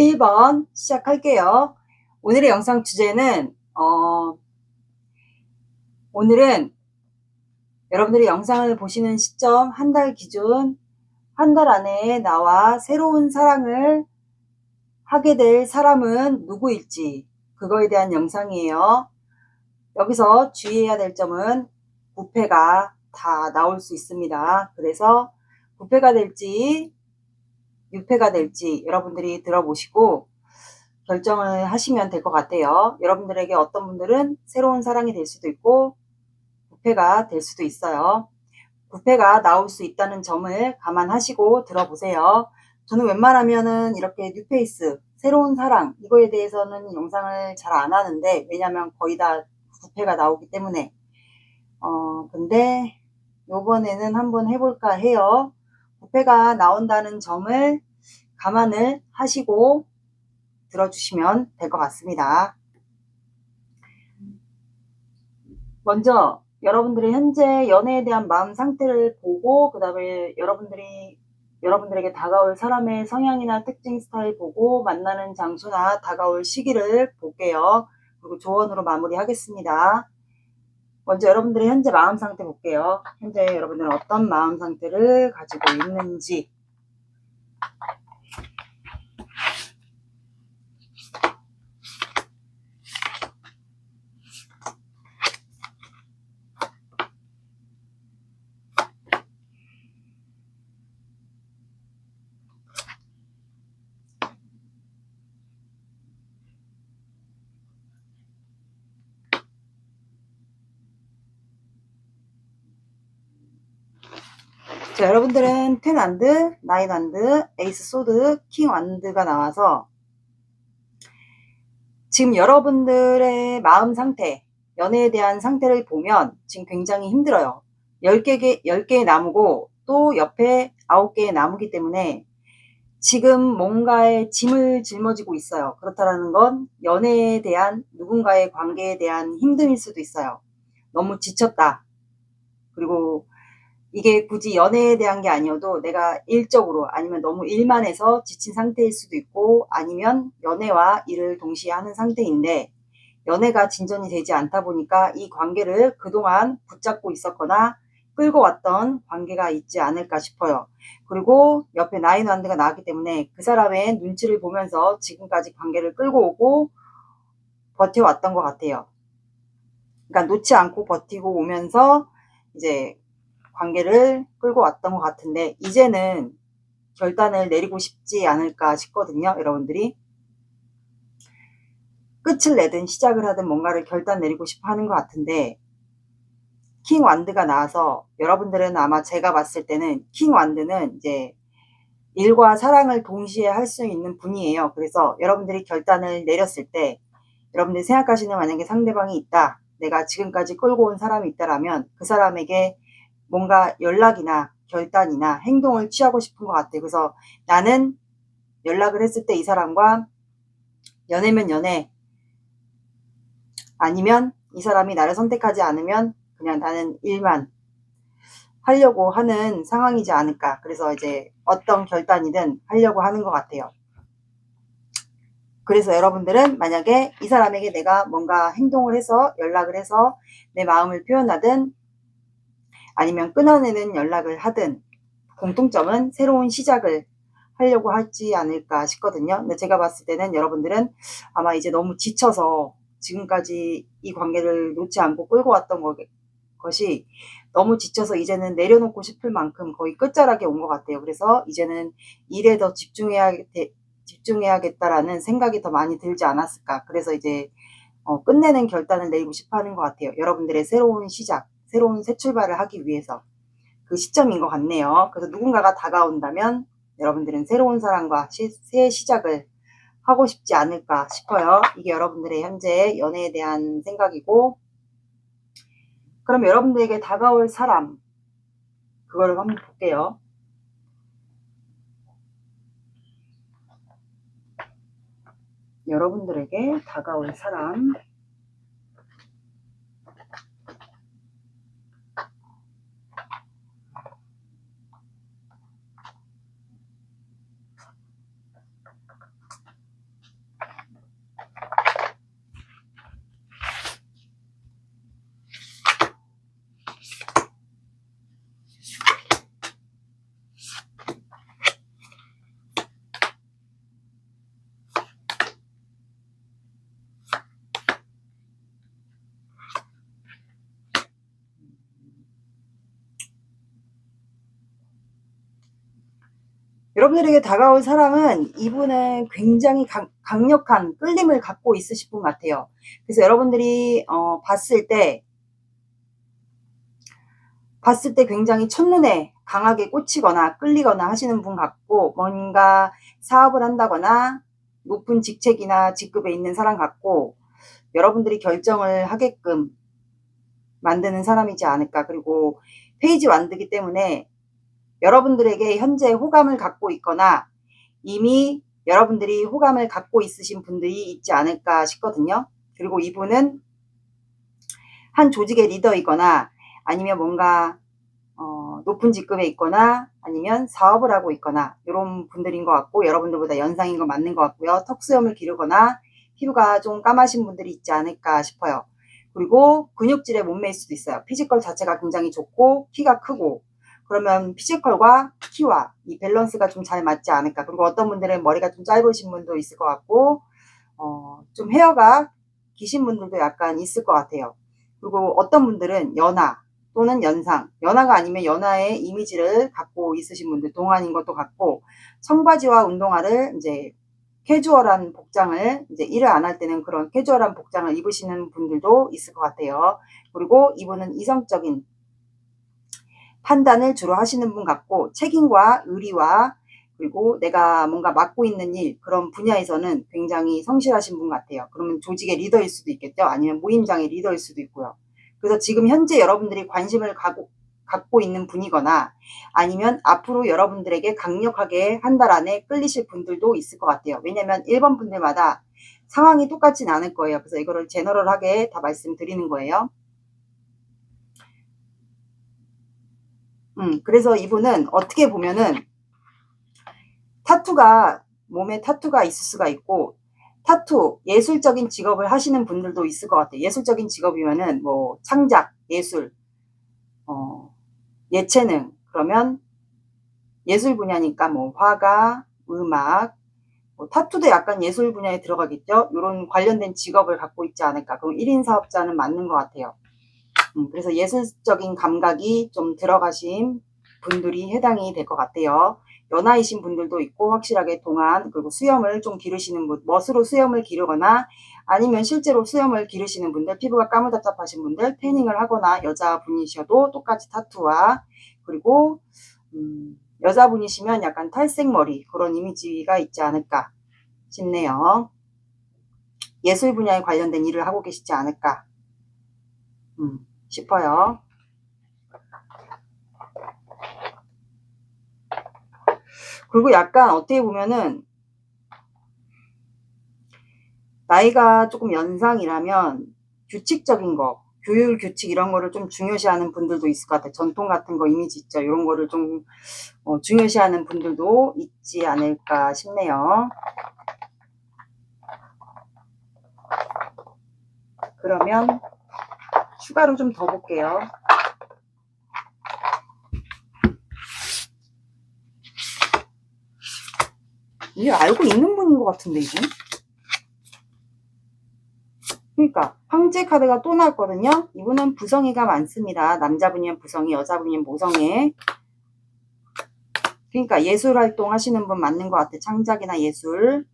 1번 시작할게요. 오늘의 영상 주제는 오늘은 여러분들이 영상을 보시는 시점 한 달 기준 한 달 안에 나와 새로운 사랑을 하게 될 사람은 누구일지 그거에 대한 영상이에요. 여기서 주의해야 될 점은 부패가 다 나올 수 있습니다. 그래서 부패가 될지 유패가 될지 여러분들이 들어보시고 결정을 하시면 될 것 같아요. 여러분들에게 어떤 분들은 새로운 사랑이 될 수도 있고 부패가 될 수도 있어요. 부패가 나올 수 있다는 점을 감안하시고 들어보세요. 저는 웬만하면은 이렇게 뉴페이스, 새로운 사랑 이거에 대해서는 영상을 잘 안 하는데 왜냐면 거의 다 부패가 나오기 때문에 근데 요번에는 한번 해볼까 해요. 부패가 나온다는 점을 감안을 하시고 들어주시면 될 것 같습니다. 먼저 여러분들이 현재 연애에 대한 마음 상태를 보고 그 다음에 여러분들에게 다가올 사람의 성향이나 특징 스타일 보고 만나는 장소나 다가올 시기를 볼게요. 그리고 조언으로 마무리하겠습니다. 먼저 여러분들의 현재 마음 상태 볼게요. 현재 여러분들은 어떤 마음 상태를 가지고 있는지. 자, 여러분들은 10 완드, 9 완드, 에이스 소드, 킹 완드가 나와서 지금 여러분들의 마음 상태, 연애에 대한 상태를 보면 지금 굉장히 힘들어요. 10개의 나무고 또 옆에 9개의 나무기 때문에 지금 뭔가의 짐을 짊어지고 있어요. 그렇다는 건 연애에 대한 누군가의 관계에 대한 힘듦일 수도 있어요. 너무 지쳤다. 그리고 이게 굳이 연애에 대한 게 아니어도 내가 일적으로 아니면 너무 일만 해서 지친 상태일 수도 있고 아니면 연애와 일을 동시에 하는 상태인데 연애가 진전이 되지 않다 보니까 이 관계를 그동안 붙잡고 있었거나 끌고 왔던 관계가 있지 않을까 싶어요. 그리고 옆에 나인 완드가 나왔기 때문에 그 사람의 눈치를 보면서 지금까지 관계를 끌고 오고 버텨왔던 것 같아요. 그러니까 놓지 않고 버티고 오면서 이제 관계를 끌고 왔던 것 같은데 이제는 결단을 내리고 싶지 않을까 싶거든요. 여러분들이 끝을 내든 시작을 하든 뭔가를 결단 내리고 싶어 하는 것 같은데 킹 완드가 나와서 여러분들은 아마 제가 봤을 때는 킹 완드는 이제 일과 사랑을 동시에 할 수 있는 분이에요. 그래서 여러분들이 결단을 내렸을 때 여러분들이 생각하시는 만약에 상대방이 있다. 내가 지금까지 끌고 온 사람이 있다라면 그 사람에게 뭔가 연락이나 결단이나 행동을 취하고 싶은 것 같아요. 그래서 나는 연락을 했을 때 이 사람과 연애면 연애 아니면 이 사람이 나를 선택하지 않으면 그냥 나는 일만 하려고 하는 상황이지 않을까. 그래서 이제 어떤 결단이든 하려고 하는 것 같아요. 그래서 여러분들은 만약에 이 사람에게 내가 뭔가 행동을 해서 연락을 해서 내 마음을 표현하든 아니면 끊어내는 연락을 하든 공통점은 새로운 시작을 하려고 하지 않을까 싶거든요. 근데 제가 봤을 때는 여러분들은 아마 이제 너무 지쳐서 지금까지 이 관계를 놓지 않고 끌고 왔던 것이 너무 지쳐서 이제는 내려놓고 싶을 만큼 거의 끝자락에 온 것 같아요. 그래서 이제는 일에 더 집중해야겠다라는 생각이 더 많이 들지 않았을까. 그래서 이제 끝내는 결단을 내리고 싶어 하는 것 같아요. 여러분들의 새로운 시작, 새로운 새 출발을 하기 위해서 그 시점인 것 같네요. 그래서 누군가가 다가온다면 여러분들은 새로운 사랑과 새 시작을 하고 싶지 않을까 싶어요. 이게 여러분들의 현재 연애에 대한 생각이고 그럼 여러분들에게 다가올 사람 그걸 한번 볼게요. 여러분들에게 다가올 사람 여러분들에게 다가올 사람은 이분은 굉장히 강력한 끌림을 갖고 있으실 분 같아요. 그래서 여러분들이 봤을 때 굉장히 첫눈에 강하게 꽂히거나 끌리거나 하시는 분 같고, 뭔가 사업을 한다거나 높은 직책이나 직급에 있는 사람 같고, 여러분들이 결정을 하게끔 만드는 사람이지 않을까. 그리고 페이지 완드기 때문에 여러분들에게 현재 호감을 갖고 있거나 이미 여러분들이 호감을 갖고 있으신 분들이 있지 않을까 싶거든요. 그리고 이분은 한 조직의 리더이거나 아니면 뭔가 높은 직급에 있거나 아니면 사업을 하고 있거나 이런 분들인 것 같고, 여러분들보다 연상인 거 맞는 것 같고요. 턱수염을 기르거나 피부가 좀 까마신 분들이 있지 않을까 싶어요. 그리고 근육질의 몸매일 수도 있어요. 피지컬 자체가 굉장히 좋고 키가 크고, 그러면 피지컬과 키와 이 밸런스가 좀 잘 맞지 않을까. 그리고 어떤 분들은 머리가 좀 짧으신 분도 있을 것 같고, 좀 헤어가 기신 분들도 약간 있을 것 같아요. 그리고 어떤 분들은 연하 또는 연상, 연하가 아니면 연하의 이미지를 갖고 있으신 분들, 동안인 것도 같고, 청바지와 운동화를 이제 캐주얼한 복장을, 이제 일을 안 할 때는 그런 캐주얼한 복장을 입으시는 분들도 있을 것 같아요. 그리고 이분은 이성적인 판단을 주로 하시는 분 같고, 책임과 의리와 그리고 내가 뭔가 맡고 있는 일, 그런 분야에서는 굉장히 성실하신 분 같아요. 그러면 조직의 리더일 수도 있겠죠. 아니면 모임장의 리더일 수도 있고요. 그래서 지금 현재 여러분들이 관심을 갖고 있는 분이거나 아니면 앞으로 여러분들에게 강력하게 한 달 안에 끌리실 분들도 있을 것 같아요. 왜냐면 1번 분들마다 상황이 똑같진 않을 거예요. 그래서 이거를 제너럴하게 다 말씀드리는 거예요. 그래서 이분은 어떻게 보면은 몸에 타투가 있을 수가 있고, 예술적인 직업을 하시는 분들도 있을 것 같아요. 예술적인 직업이면은 뭐 창작, 예술, 예체능, 그러면 예술 분야니까 뭐 화가, 음악, 뭐 타투도 약간 예술 분야에 들어가겠죠. 이런 관련된 직업을 갖고 있지 않을까. 그럼 1인 사업자는 맞는 것 같아요. 그래서 예술적인 감각이 좀 들어가신 분들이 해당이 될 것 같아요. 연하이신 분들도 있고, 확실하게 동안, 그리고 수염을 좀 기르시는 분, 멋으로 수염을 기르거나 아니면 실제로 수염을 기르시는 분들, 피부가 까무잡잡하신 분들, 태닝을 하거나 여자분이셔도 똑같이 타투와, 그리고 여자분이시면 약간 탈색머리, 그런 이미지가 있지 않을까 싶네요. 예술 분야에 관련된 일을 하고 계시지 않을까 싶어요. 그리고 약간 어떻게 보면은 나이가 조금 연상이라면 규칙적인 거, 규율, 규칙 이런 거를 좀 중요시하는 분들도 있을 것 같아요. 전통 같은 거, 이미지 있죠. 이런 거를 좀 중요시하는 분들도 있지 않을까 싶네요. 그러면 추가로 좀 더 볼게요. 이게 알고 있는 분인 것 같은데, 이분? 그러니까 황제 카드가 또 나왔거든요. 이분은 부성애가 많습니다. 남자분이면 부성애, 여자분이면 모성애. 그러니까 예술 활동 하시는 분 맞는 것 같아. 창작이나 예술.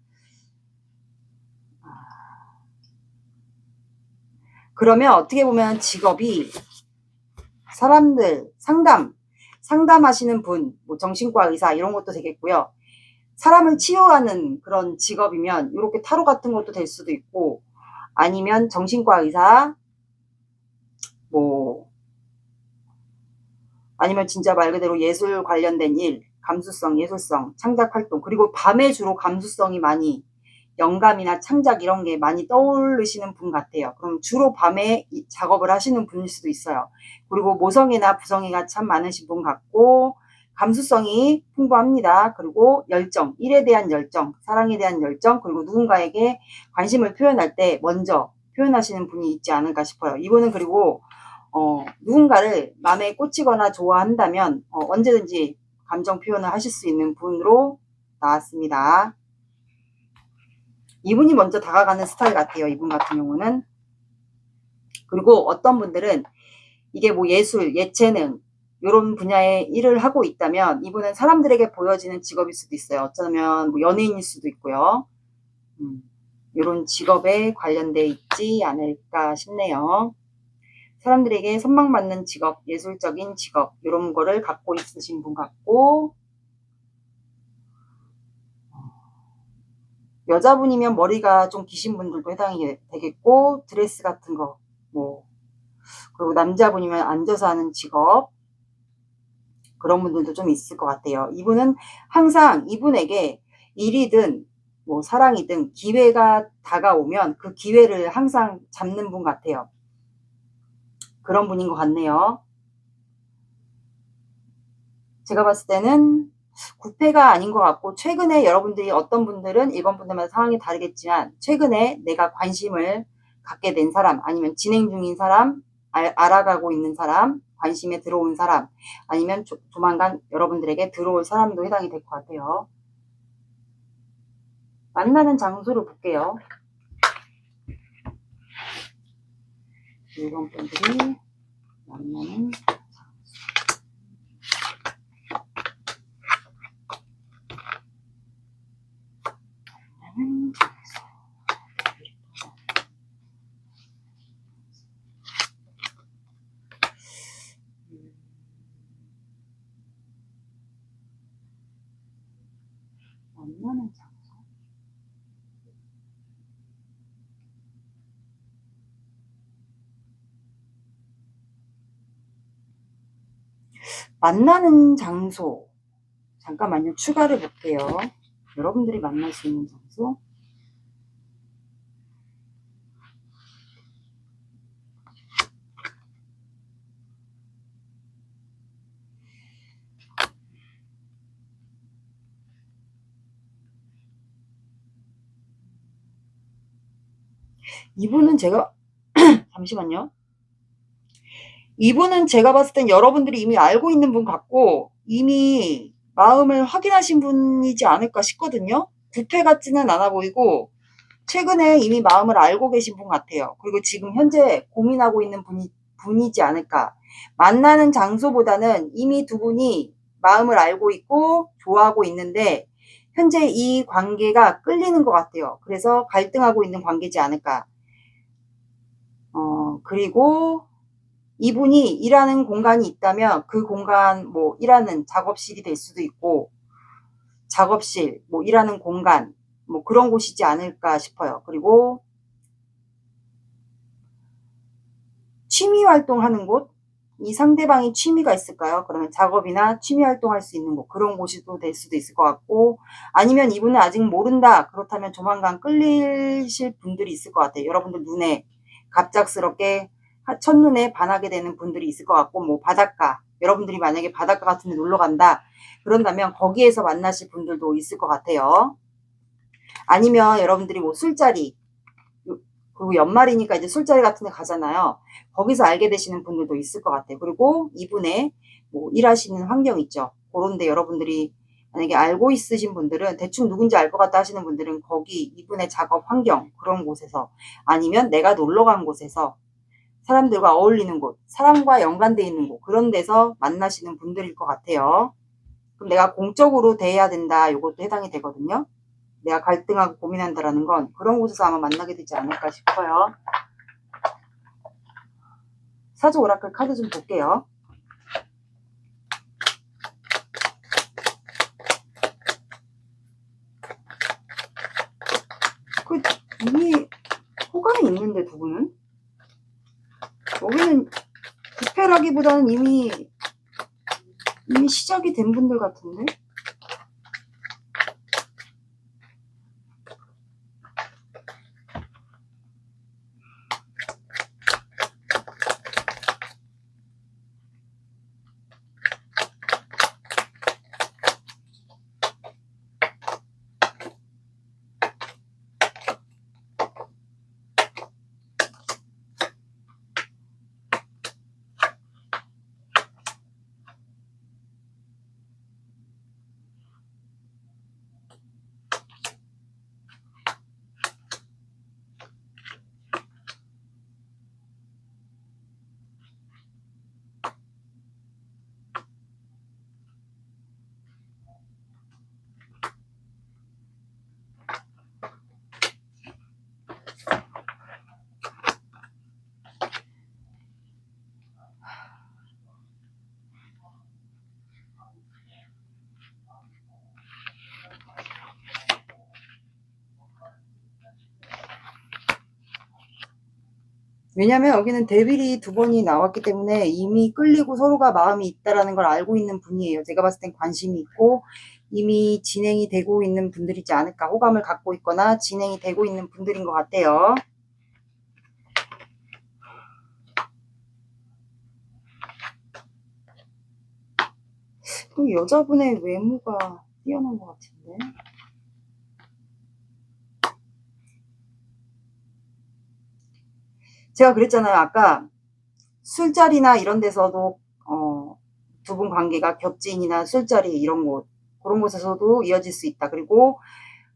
그러면 어떻게 보면 직업이 사람들 상담하시는 분, 뭐 정신과 의사 이런 것도 되겠고요. 사람을 치유하는 그런 직업이면 이렇게 타로 같은 것도 될 수도 있고, 아니면 정신과 의사, 뭐 아니면 진짜 말 그대로 예술 관련된 일, 감수성, 예술성, 창작 활동, 그리고 밤에 주로 감수성이 많이, 영감이나 창작 이런 게 많이 떠오르시는 분 같아요. 그럼 주로 밤에 작업을 하시는 분일 수도 있어요. 그리고 모성애나 부성애가 참 많으신 분 같고, 감수성이 풍부합니다. 그리고 열정, 일에 대한 열정, 사랑에 대한 열정, 그리고 누군가에게 관심을 표현할 때 먼저 표현하시는 분이 있지 않을까 싶어요. 이분은 그리고 누군가를 마음에 꽂히거나 좋아한다면 언제든지 감정 표현을 하실 수 있는 분으로 나왔습니다. 이분이 먼저 다가가는 스타일 같아요. 이분 같은 경우는. 그리고 어떤 분들은 이게 뭐 예술, 예체능, 이런 분야의 일을 하고 있다면 이분은 사람들에게 보여지는 직업일 수도 있어요. 어쩌면 뭐 연예인일 수도 있고요. 이런 직업에 관련돼 있지 않을까 싶네요. 사람들에게 선망받는 직업, 예술적인 직업 이런 거를 갖고 있으신 분 같고, 여자분이면 머리가 좀 기신 분들도 해당이 되겠고, 드레스 같은 거, 뭐, 그리고 남자분이면 앉아서 하는 직업, 그런 분들도 좀 있을 것 같아요. 이분은 항상 이분에게 일이든 뭐 사랑이든 기회가 다가오면 그 기회를 항상 잡는 분 같아요. 그런 분인 것 같네요. 제가 봤을 때는 구패가 아닌 것 같고, 최근에 여러분들이 어떤 분들은 일반 분들마다 상황이 다르겠지만 최근에 내가 관심을 갖게 된 사람, 아니면 진행 중인 사람, 알아가고 있는 사람, 관심에 들어온 사람, 아니면 조만간 여러분들에게 들어올 사람도 해당이 될 것 같아요. 만나는 장소를 볼게요. 물건분들이 만나는 만나는 장소. 만나는 장소. 잠깐만요. 추가를 볼게요. 여러분들이 만날 수 있는 장소. 이분은 제가 잠시만요. 이분은 제가 봤을 땐 여러분들이 이미 알고 있는 분 같고 이미 마음을 확인하신 분이지 않을까 싶거든요. 구패 같지는 않아 보이고 최근에 이미 마음을 알고 계신 분 같아요. 그리고 지금 현재 고민하고 있는 분이지 않을까. 만나는 장소보다는 이미 두 분이 마음을 알고 있고 좋아하고 있는데 현재 이 관계가 끌리는 것 같아요. 그래서 갈등하고 있는 관계지 않을까. 그리고 이분이 일하는 공간이 있다면 그 공간 뭐 일하는 작업실이 될 수도 있고 작업실 뭐 일하는 공간 뭐 그런 곳이지 않을까 싶어요. 그리고 취미 활동하는 곳, 이 상대방이 취미가 있을까요? 그러면 작업이나 취미 활동할 수 있는 곳, 그런 곳이 또 될 수도 있을 것 같고, 아니면 이분은 아직 모른다. 그렇다면 조만간 끌리실 분들이 있을 것 같아요. 여러분들 눈에 갑작스럽게 첫눈에 반하게 되는 분들이 있을 것 같고, 뭐 바닷가, 여러분들이 만약에 바닷가 같은 데 놀러 간다. 그런다면 거기에서 만나실 분들도 있을 것 같아요. 아니면 여러분들이 뭐 술자리, 그리고 연말이니까 이제 술자리 같은 데 가잖아요. 거기서 알게 되시는 분들도 있을 것 같아요. 그리고 이분의 뭐 일하시는 환경 있죠. 그런데 여러분들이 만약에 알고 있으신 분들은 대충 누군지 알 것 같다 하시는 분들은 거기 이분의 작업 환경 그런 곳에서 아니면 내가 놀러 간 곳에서 사람들과 어울리는 곳, 사람과 연관되어 있는 곳 그런 데서 만나시는 분들일 것 같아요. 그럼 내가 공적으로 대해야 된다. 이것도 해당이 되거든요. 내가 갈등하고 고민한다라는 건 그런 곳에서 아마 만나게 되지 않을까 싶어요. 사주 오라클 카드 좀 볼게요. 이미 호감이 있는데 두 분은? 여기는 부패라기보다는 이미 시작이 된 분들 같은데? 왜냐면 여기는 데빌이 두 번이 나왔기 때문에 이미 끌리고 서로가 마음이 있다라는 걸 알고 있는 분이에요. 제가 봤을 땐 관심이 있고 이미 진행이 되고 있는 분들이지 않을까. 호감을 갖고 있거나 진행이 되고 있는 분들인 것 같아요. 또 여자분의 외모가 뛰어난 것 같은데. 제가 그랬잖아요. 아까 술자리나 이런 데서도 두 분 관계가 겹진이나 술자리 이런 곳, 그런 곳에서도 이어질 수 있다. 그리고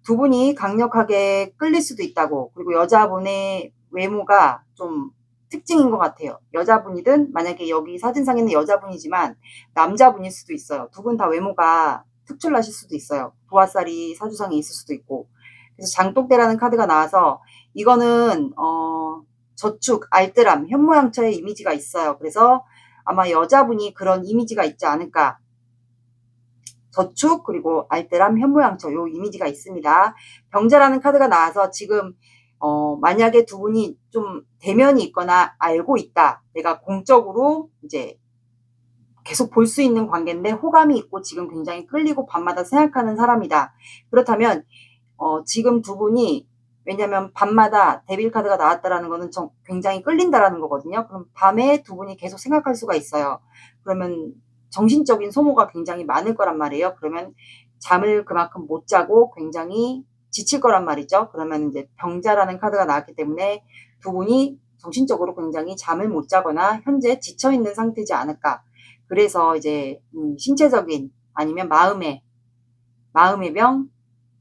두 분이 강력하게 끌릴 수도 있다고. 그리고 여자분의 외모가 좀 특징인 것 같아요. 여자분이든 만약에 여기 사진상에는 여자분이지만 남자분일 수도 있어요. 두 분 다 외모가 특출나실 수도 있어요. 도화살이 사주상에 있을 수도 있고. 그래서 장독대라는 카드가 나와서 이거는 저축, 알뜰함, 현모양처의 이미지가 있어요. 그래서 아마 여자분이 그런 이미지가 있지 않을까. 저축 그리고 알뜰함, 현모양처 요 이미지가 있습니다. 병자라는 카드가 나와서 지금 만약에 두 분이 좀 대면이 있거나 알고 있다. 내가 공적으로 이제 계속 볼 수 있는 관계인데 호감이 있고 지금 굉장히 끌리고 밤마다 생각하는 사람이다. 그렇다면 지금 두 분이 왜냐면 밤마다 데빌 카드가 나왔다라는 거는 굉장히 끌린다라는 거거든요. 그럼 밤에 두 분이 계속 생각할 수가 있어요. 그러면 정신적인 소모가 굉장히 많을 거란 말이에요. 그러면 잠을 그만큼 못 자고 굉장히 지칠 거란 말이죠. 그러면 이제 병자라는 카드가 나왔기 때문에 두 분이 정신적으로 굉장히 잠을 못 자거나 현재 지쳐 있는 상태지 않을까. 그래서 이제 신체적인 아니면 마음의 병,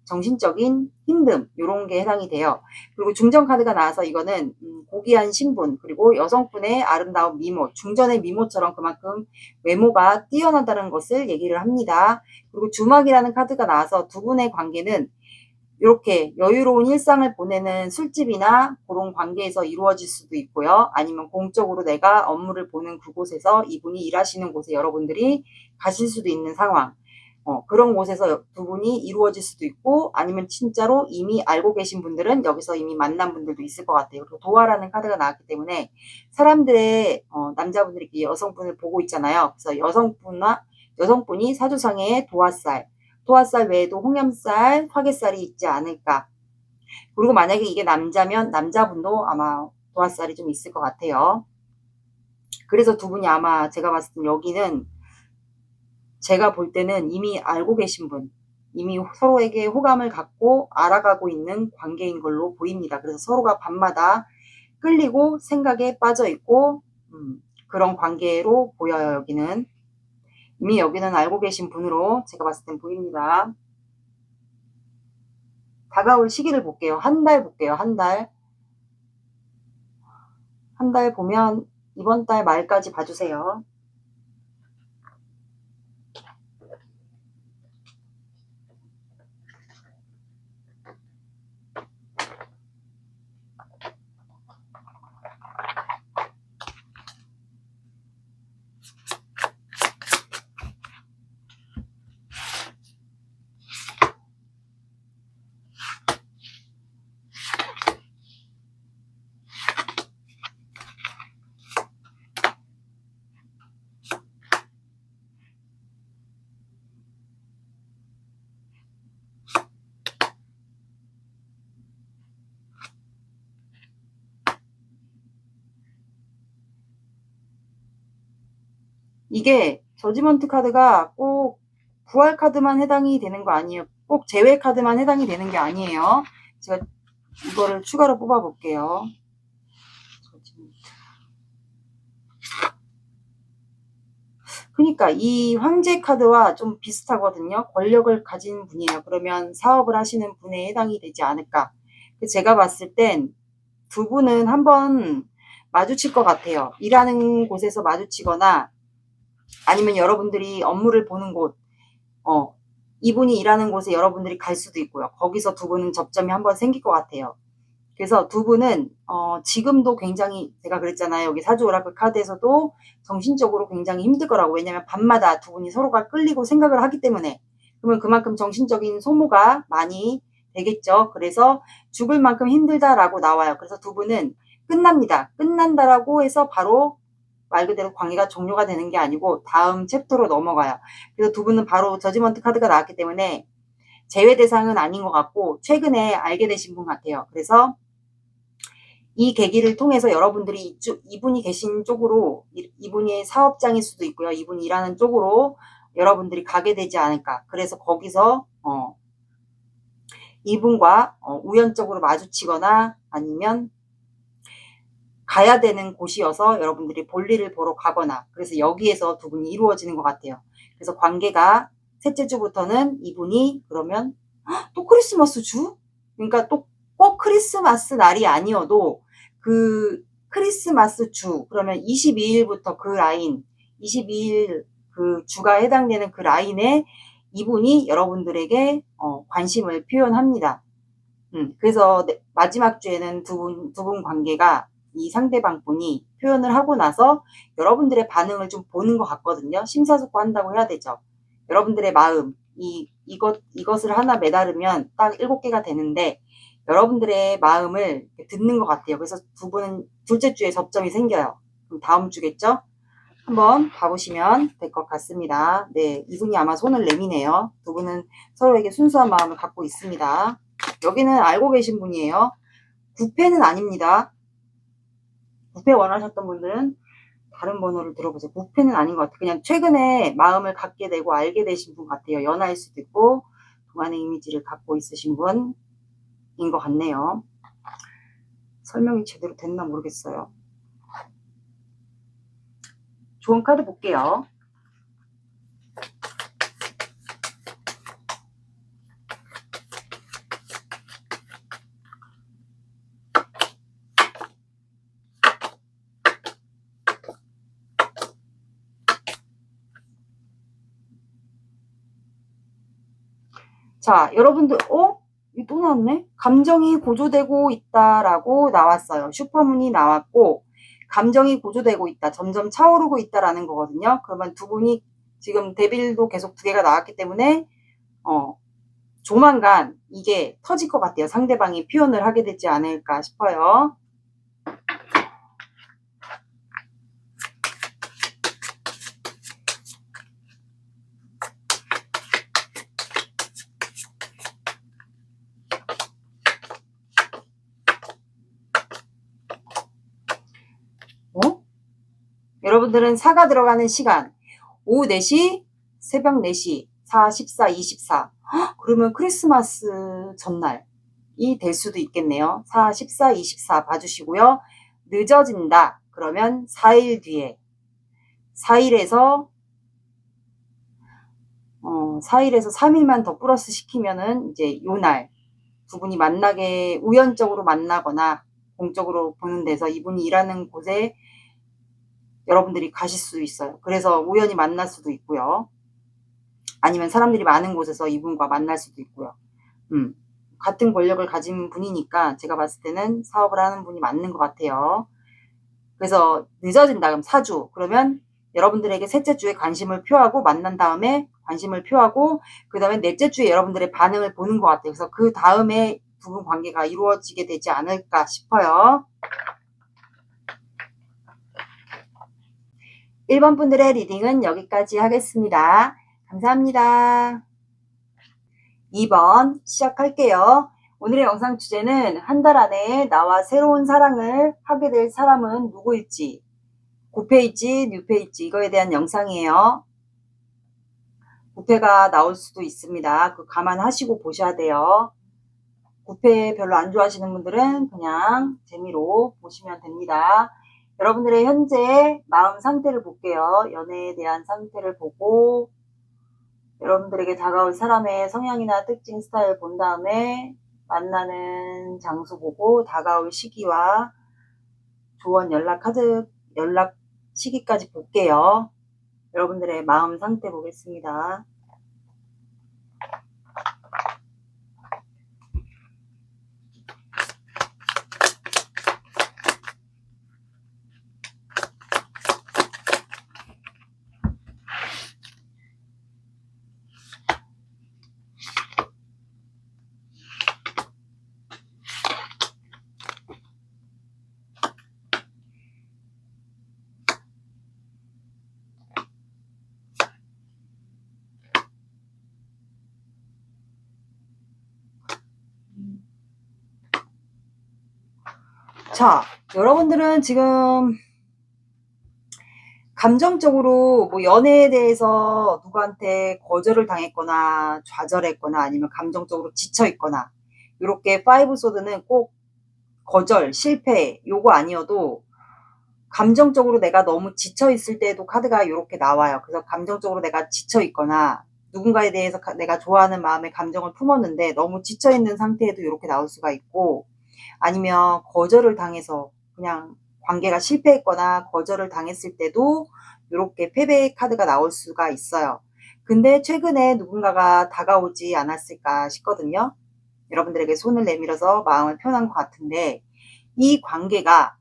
정신적인 힘듦 이런 게 해당이 돼요. 그리고 중전 카드가 나와서 이거는 고귀한 신분 그리고 여성분의 아름다운 미모, 중전의 미모처럼 그만큼 외모가 뛰어나다는 것을 얘기를 합니다. 그리고 주막이라는 카드가 나와서 두 분의 관계는 이렇게 여유로운 일상을 보내는 술집이나 그런 관계에서 이루어질 수도 있고요. 아니면 공적으로 내가 업무를 보는 그곳에서 이분이 일하시는 곳에 여러분들이 가실 수도 있는 상황. 그런 곳에서 두 분이 이루어질 수도 있고 아니면 진짜로 이미 알고 계신 분들은 여기서 이미 만난 분들도 있을 것 같아요. 그리고 도화라는 카드가 나왔기 때문에 사람들의 남자분들이 여성분을 보고 있잖아요. 그래서 여성분이 사주상에 도화살 외에도 홍염살, 화개살이 있지 않을까. 그리고 만약에 이게 남자면 남자분도 아마 도화살이 좀 있을 것 같아요. 그래서 두 분이 아마 제가 봤을 땐 여기는 제가 볼 때는 이미 알고 계신 분, 이미 서로에게 호감을 갖고 알아가고 있는 관계인 걸로 보입니다. 그래서 서로가 밤마다 끌리고 생각에 빠져 있고 그런 관계로 보여요. 여기는 이미 여기는 알고 계신 분으로 제가 봤을 땐 보입니다. 다가올 시기를 볼게요. 한 달 볼게요. 한 달. 한 달 보면 이번 달 말까지 봐주세요. 이게 저지먼트 카드가 꼭 부활 카드만 해당이 되는 거 아니에요. 꼭 제외 카드만 해당이 되는 게 아니에요. 제가 이거를 추가로 뽑아 볼게요. 그러니까 이 황제 카드와 좀 비슷하거든요. 권력을 가진 분이에요. 그러면 사업을 하시는 분에 해당이 되지 않을까. 제가 봤을 땐 두 분은 한번 마주칠 것 같아요. 일하는 곳에서 마주치거나 아니면 여러분들이 업무를 보는 곳, 이분이 일하는 곳에 여러분들이 갈 수도 있고요. 거기서 두 분은 접점이 한번 생길 것 같아요. 그래서 두 분은 지금도 굉장히 제가 그랬잖아요. 여기 사주 오라클 카드에서도 정신적으로 굉장히 힘들 거라고. 왜냐면 밤마다 두 분이 서로가 끌리고 생각을 하기 때문에. 그러면 그만큼 정신적인 소모가 많이 되겠죠. 그래서 죽을 만큼 힘들다라고 나와요. 그래서 두 분은 끝납니다. 끝난다라고 해서 바로 말 그대로 관계가 종료가 되는 게 아니고 다음 챕터로 넘어가요. 그래서 두 분은 바로 저지먼트 카드가 나왔기 때문에 제외 대상은 아닌 것 같고 최근에 알게 되신 분 같아요. 그래서 이 계기를 통해서 여러분들이 이분이 계신 쪽으로, 이분이 사업장일 수도 있고요. 이분이 일하는 쪽으로 여러분들이 가게 되지 않을까. 그래서 거기서 이분과 우연적으로 마주치거나 아니면 가야 되는 곳이어서 여러분들이 볼일을 보러 가거나, 그래서 여기에서 두 분이 이루어지는 것 같아요. 그래서 관계가 셋째 주부터는 이분이 그러면 또 크리스마스 주? 그러니까 또 꼭 크리스마스 날이 아니어도 그 크리스마스 주, 그러면 22일부터 그 라인, 22일 그 주가 해당되는 그 라인에 이분이 여러분들에게 관심을 표현합니다. 그래서 마지막 주에는 두 분 관계가 이 상대방 분이 표현을 하고 나서 여러분들의 반응을 좀 보는 것 같거든요. 심사숙고한다고 해야 되죠. 여러분들의 마음, 이것을 하나 매달으면 딱 7개가 되는데 여러분들의 마음을 듣는 것 같아요. 그래서 두 분은 둘째 주에 접점이 생겨요. 그럼 다음 주겠죠? 한번 봐보시면 될 것 같습니다. 네, 이분이 아마 손을 내미네요. 두 분은 서로에게 순수한 마음을 갖고 있습니다. 여기는 알고 계신 분이에요. 구패는 아닙니다. 구패 원하셨던 분들은 다른 번호를 들어보세요. 구패는 아닌 것 같아요. 그냥 최근에 마음을 갖게 되고 알게 되신 분 같아요. 연하일 수도 있고 동안의 이미지를 갖고 있으신 분인 것 같네요. 설명이 제대로 됐나 모르겠어요. 좋은 카드 볼게요. 자, 여러분들, 이거 또 나왔네? 감정이 고조되고 있다라고 나왔어요. 슈퍼문이 나왔고, 감정이 고조되고 있다. 점점 차오르고 있다라는 거거든요. 그러면 두 분이 지금 데빌도 계속 2개가 나왔기 때문에, 조만간 이게 터질 것 같아요. 상대방이 표현을 하게 되지 않을까 싶어요. 여러분들은 4가 들어가는 시간, 오후 4시, 새벽 4시, 4, 14, 24. 그러면 크리스마스 전날이 될 수도 있겠네요. 4, 14, 24 봐주시고요. 늦어진다. 그러면 4일 뒤에. 4일에서 3일만 더 플러스 시키면은 이제 요날 두 분이 만나게 우연적으로 만나거나 공적으로 보는 데서 이분이 일하는 곳에 여러분들이 가실 수도 있어요. 그래서 우연히 만날 수도 있고요. 아니면 사람들이 많은 곳에서 이분과 만날 수도 있고요. 같은 권력을 가진 분이니까 제가 봤을 때는 사업을 하는 분이 맞는 것 같아요. 그래서 늦어진다 그럼 4주. 그러면 여러분들에게 셋째 주에 관심을 표하고 만난 다음에 관심을 표하고 그 다음에 넷째 주에 여러분들의 반응을 보는 것 같아요. 그래서 그 다음에 두 분 관계가 이루어지게 되지 않을까 싶어요. 1번 분들의 리딩은 여기까지 하겠습니다. 감사합니다. 2번 시작할게요. 오늘의 영상 주제는 한 달 안에 나와 새로운 사랑을 하게 될 사람은 누구일지, 구패일지 뉴패일지 이거에 대한 영상이에요. 구패가 나올 수도 있습니다. 그 감안하시고 보셔야 돼요. 구패 별로 안 좋아하시는 분들은 그냥 재미로 보시면 됩니다. 여러분들의 현재 마음 상태를 볼게요. 연애에 대한 상태를 보고 여러분들에게 다가올 사람의 성향이나 특징 스타일 본 다음에 만나는 장소 보고 다가올 시기와 조언 연락 시기까지 볼게요. 여러분들의 마음 상태 보겠습니다. 자, 여러분들은 지금 감정적으로 뭐 연애에 대해서 누구한테 거절을 당했거나 좌절했거나 아니면 감정적으로 지쳐있거나, 이렇게 파이브 소드는 꼭 거절, 실패 요거 아니어도 감정적으로 내가 너무 지쳐있을 때에도 카드가 이렇게 나와요. 그래서 감정적으로 내가 지쳐있거나 누군가에 대해서 내가 좋아하는 마음의 감정을 품었는데 너무 지쳐있는 상태에도 이렇게 나올 수가 있고, 아니면 거절을 당해서 그냥 관계가 실패했거나 거절을 당했을 때도 이렇게 패배의 카드가 나올 수가 있어요. 근데 최근에 누군가가 다가오지 않았을까 싶거든요. 여러분들에게 손을 내밀어서 마음을 표현한 것 같은데, 이 관계가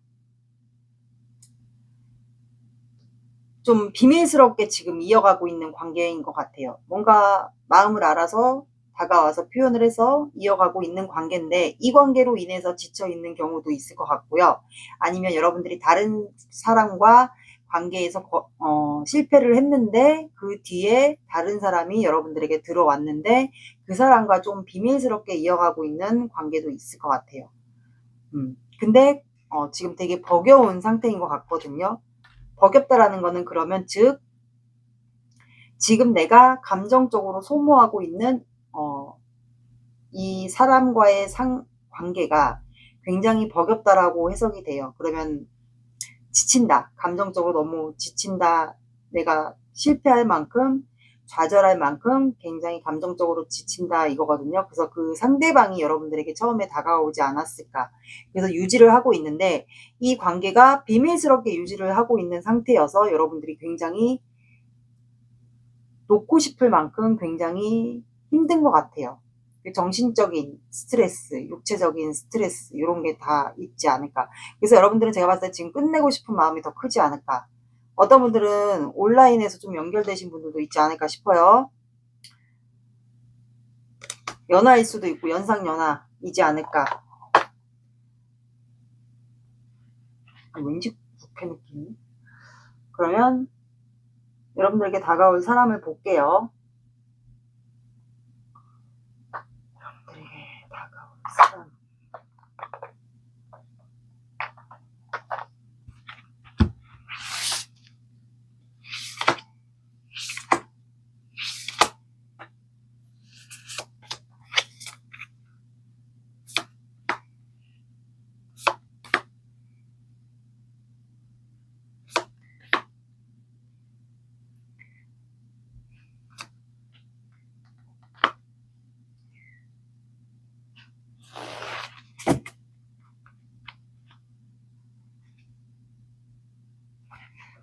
좀 비밀스럽게 지금 이어가고 있는 관계인 것 같아요. 뭔가 마음을 알아서 다가와서 표현을 해서 이어가고 있는 관계인데, 이 관계로 인해서 지쳐있는 경우도 있을 것 같고요. 아니면 여러분들이 다른 사람과 관계에서 실패를 했는데 그 뒤에 다른 사람이 여러분들에게 들어왔는데 그 사람과 좀 비밀스럽게 이어가고 있는 관계도 있을 것 같아요. 근데 지금 되게 버거운 상태인 것 같거든요. 버겁다라는 거는 그러면 즉 지금 내가 감정적으로 소모하고 있는 이 사람과의 관계가 굉장히 버겁다라고 해석이 돼요. 그러면 지친다, 감정적으로 너무 지친다, 내가 실패할 만큼 좌절할 만큼 굉장히 감정적으로 지친다 이거거든요. 그래서 그 상대방이 여러분들에게 처음에 다가오지 않았을까, 그래서 유지를 하고 있는데 이 관계가 비밀스럽게 유지를 하고 있는 상태여서 여러분들이 굉장히 놓고 싶을 만큼 굉장히 힘든 것 같아요. 정신적인 스트레스, 육체적인 스트레스 이런 게 다 있지 않을까. 그래서 여러분들은 제가 봤을 때 지금 끝내고 싶은 마음이 더 크지 않을까. 어떤 분들은 온라인에서 좀 연결되신 분들도 있지 않을까 싶어요. 연하일 수도 있고 연상연하이지 않을까. 왠지 부패 느낌이. 그러면 여러분들에게 다가올 사람을 볼게요. 여러분들에게 다가올 사람.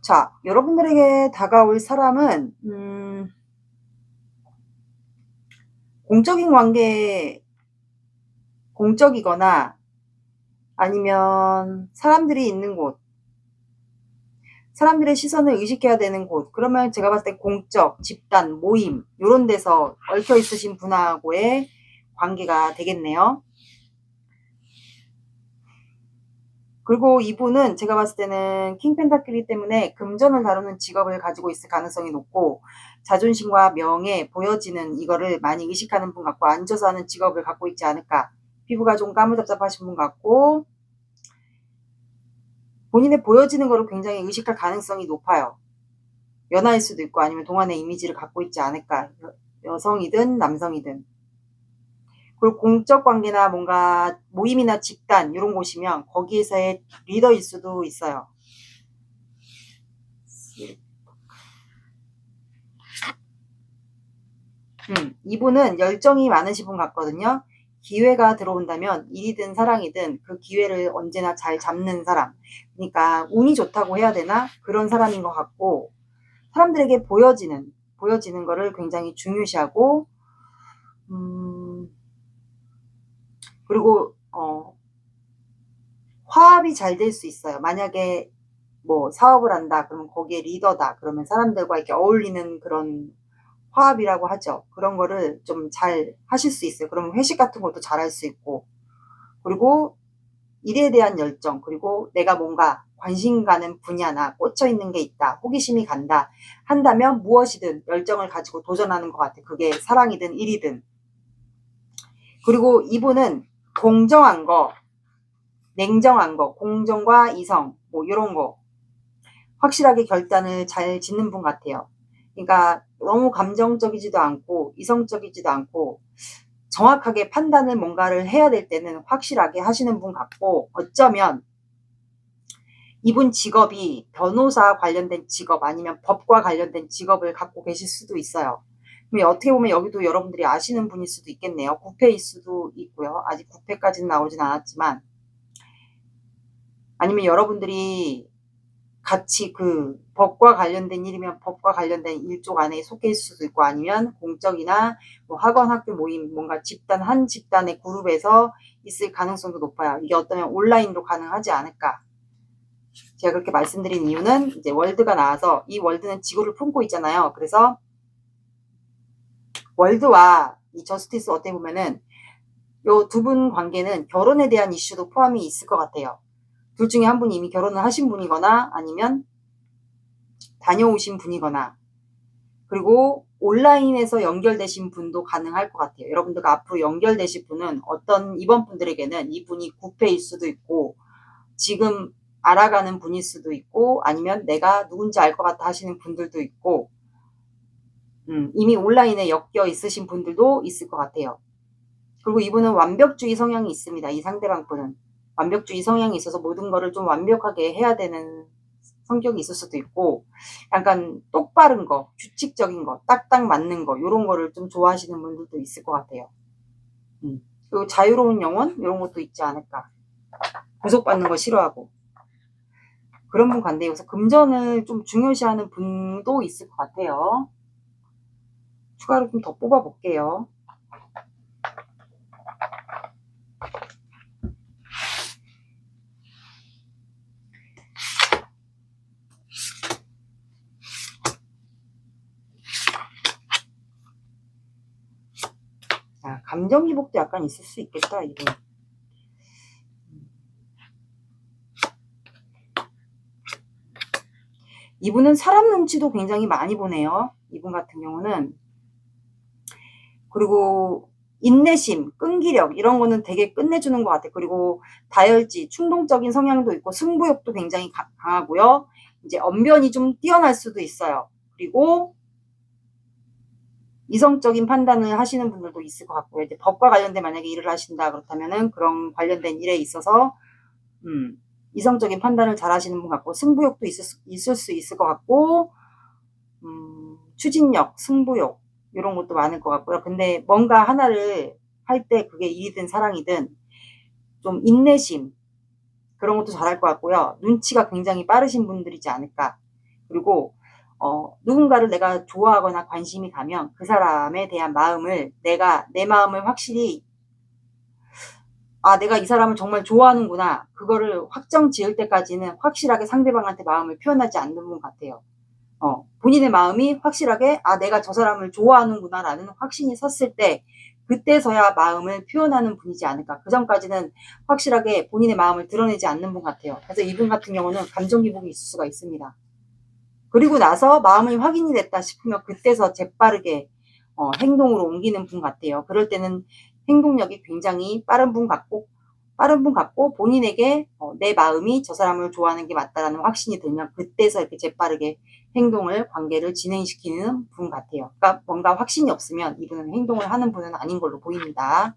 자, 여러분들에게 다가올 사람은 공적인 관계, 공적이거나 아니면 사람들이 있는 곳, 사람들의 시선을 의식해야 되는 곳, 그러면 제가 봤을 때 공적, 집단, 모임 이런 데서 얽혀 있으신 분하고의 관계가 되겠네요. 그리고 이분은 제가 봤을 때는 킹펜타클이기 때문에 금전을 다루는 직업을 가지고 있을 가능성이 높고, 자존심과 명예, 보여지는 이거를 많이 의식하는 분 같고, 앉아서 하는 직업을 갖고 있지 않을까. 피부가 좀 까무잡잡하신 분 같고, 본인의 보여지는 거를 굉장히 의식할 가능성이 높아요. 연하일 수도 있고 아니면 동안의 이미지를 갖고 있지 않을까. 여성이든 남성이든. 그리고 공적 관계나 뭔가 모임이나 집단 이런 곳이면 거기에서의 리더일 수도 있어요. 이분은 열정이 많으신 분 같거든요. 기회가 들어온다면 일이든 사랑이든 그 기회를 언제나 잘 잡는 사람. 그러니까 운이 좋다고 해야 되나? 그런 사람인 것 같고, 사람들에게 보여지는 거를 굉장히 중요시하고, 그리고 화합이 잘 될 수 있어요. 만약에 뭐 사업을 한다 그러면 거기에 리더다 그러면 사람들과 이렇게 어울리는 그런 화합이라고 하죠. 그런 거를 좀 잘 하실 수 있어요. 그러면 회식 같은 것도 잘 할 수 있고, 그리고 일에 대한 열정, 그리고 내가 뭔가 관심 가는 분야나 꽂혀 있는 게 있다, 호기심이 간다 한다면 무엇이든 열정을 가지고 도전하는 것 같아요. 그게 사랑이든 일이든. 그리고 이분은 공정한 거, 냉정한 거, 공정과 이성, 뭐 이런 거 확실하게 결단을 잘 짓는 분 같아요. 그러니까 너무 감정적이지도 않고 이성적이지도 않고 정확하게 판단을 뭔가를 해야 될 때는 확실하게 하시는 분 같고, 어쩌면 이분 직업이 변호사 관련된 직업 아니면 법과 관련된 직업을 갖고 계실 수도 있어요. 그럼 어떻게 보면 여기도 여러분들이 아시는 분일 수도 있겠네요. 국회일 수도 있고요. 아직 국회까지는 나오진 않았지만, 아니면 여러분들이 같이 그 법과 관련된 일이면 법과 관련된 일 쪽 안에 속해 있을 수도 있고, 아니면 공적이나 뭐 학원 학교 모임, 뭔가 집단, 한 집단의 그룹에서 있을 가능성도 높아요. 이게 어쩌면 온라인도 가능하지 않을까. 제가 그렇게 말씀드린 이유는 이제 월드가 나와서, 이 월드는 지구를 품고 있잖아요. 그래서 월드와 이 저스티스 어떻게 보면은 요 두 분 관계는 결혼에 대한 이슈도 포함이 있을 것 같아요. 둘 중에 한 분이 이미 결혼을 하신 분이거나 아니면 다녀오신 분이거나, 그리고 온라인에서 연결되신 분도 가능할 것 같아요. 여러분들과 앞으로 연결되실 분은 어떤 이번 분들에게는 이분이 구패일 수도 있고 지금 알아가는 분일 수도 있고, 아니면 내가 누군지 알 것 같아 하시는 분들도 있고, 이미 온라인에 엮여 있으신 분들도 있을 것 같아요. 그리고 이분은 완벽주의 성향이 있습니다. 이 상대방 분은 완벽주의 성향이 있어서 모든 거를 좀 완벽하게 해야 되는 성격이 있을 수도 있고, 약간 똑바른 거, 규칙적인 거, 딱딱 맞는 거, 이런 거를 좀 좋아하시는 분들도 있을 것 같아요. 그리고 자유로운 영혼 이런 것도 있지 않을까. 구속받는 거 싫어하고 그런 분 관대해. 그래서 금전을 좀 중요시하는 분도 있을 것 같아요. 추가로 좀 더 뽑아 볼게요. 자, 감정 기복도 약간 있을 수 있겠다, 이분. 이분은 사람 눈치도 굉장히 많이 보네요. 이분 같은 경우는. 그리고 인내심, 끈기력 이런 거는 되게 끝내주는 것 같아요. 그리고 다혈질, 충동적인 성향도 있고 승부욕도 굉장히 강하고요. 이제 언변이 좀 뛰어날 수도 있어요. 그리고 이성적인 판단을 하시는 분들도 있을 것 같고요. 이제 법과 관련된 만약에 일을 하신다 그렇다면은 그런 관련된 일에 있어서 이성적인 판단을 잘 하시는 분 같고, 승부욕도 있을 수 있을 것 같고, 추진력, 승부욕 이런 것도 많을 것 같고요. 근데 뭔가 하나를 할 때 그게 일이든 사랑이든 좀 인내심 그런 것도 잘할 것 같고요. 눈치가 굉장히 빠르신 분들이지 않을까. 그리고 누군가를 내가 좋아하거나 관심이 가면 그 사람에 대한 마음을, 내 마음을 확실히, 내가 이 사람을 정말 좋아하는구나, 그거를 확정 지을 때까지는 확실하게 상대방한테 마음을 표현하지 않는 분 같아요. 본인의 마음이 확실하게 내가 저 사람을 좋아하는구나 라는 확신이 섰을 때, 그때서야 마음을 표현하는 분이지 않을까. 그 전까지는 확실하게 본인의 마음을 드러내지 않는 분 같아요. 그래서 이분 같은 경우는 감정 기복이 있을 수가 있습니다. 그리고 나서 마음이 확인이 됐다 싶으면 그때서 재빠르게 행동으로 옮기는 분 같아요. 그럴 때는 행동력이 굉장히 빠른 분 같고 본인에게 내 마음이 저 사람을 좋아하는 게 맞다라는 확신이 들면 그때서 이렇게 재빠르게 관계를 진행시키는 분 같아요. 그러니까 뭔가 확신이 없으면 이분은 행동을 하는 분은 아닌 걸로 보입니다.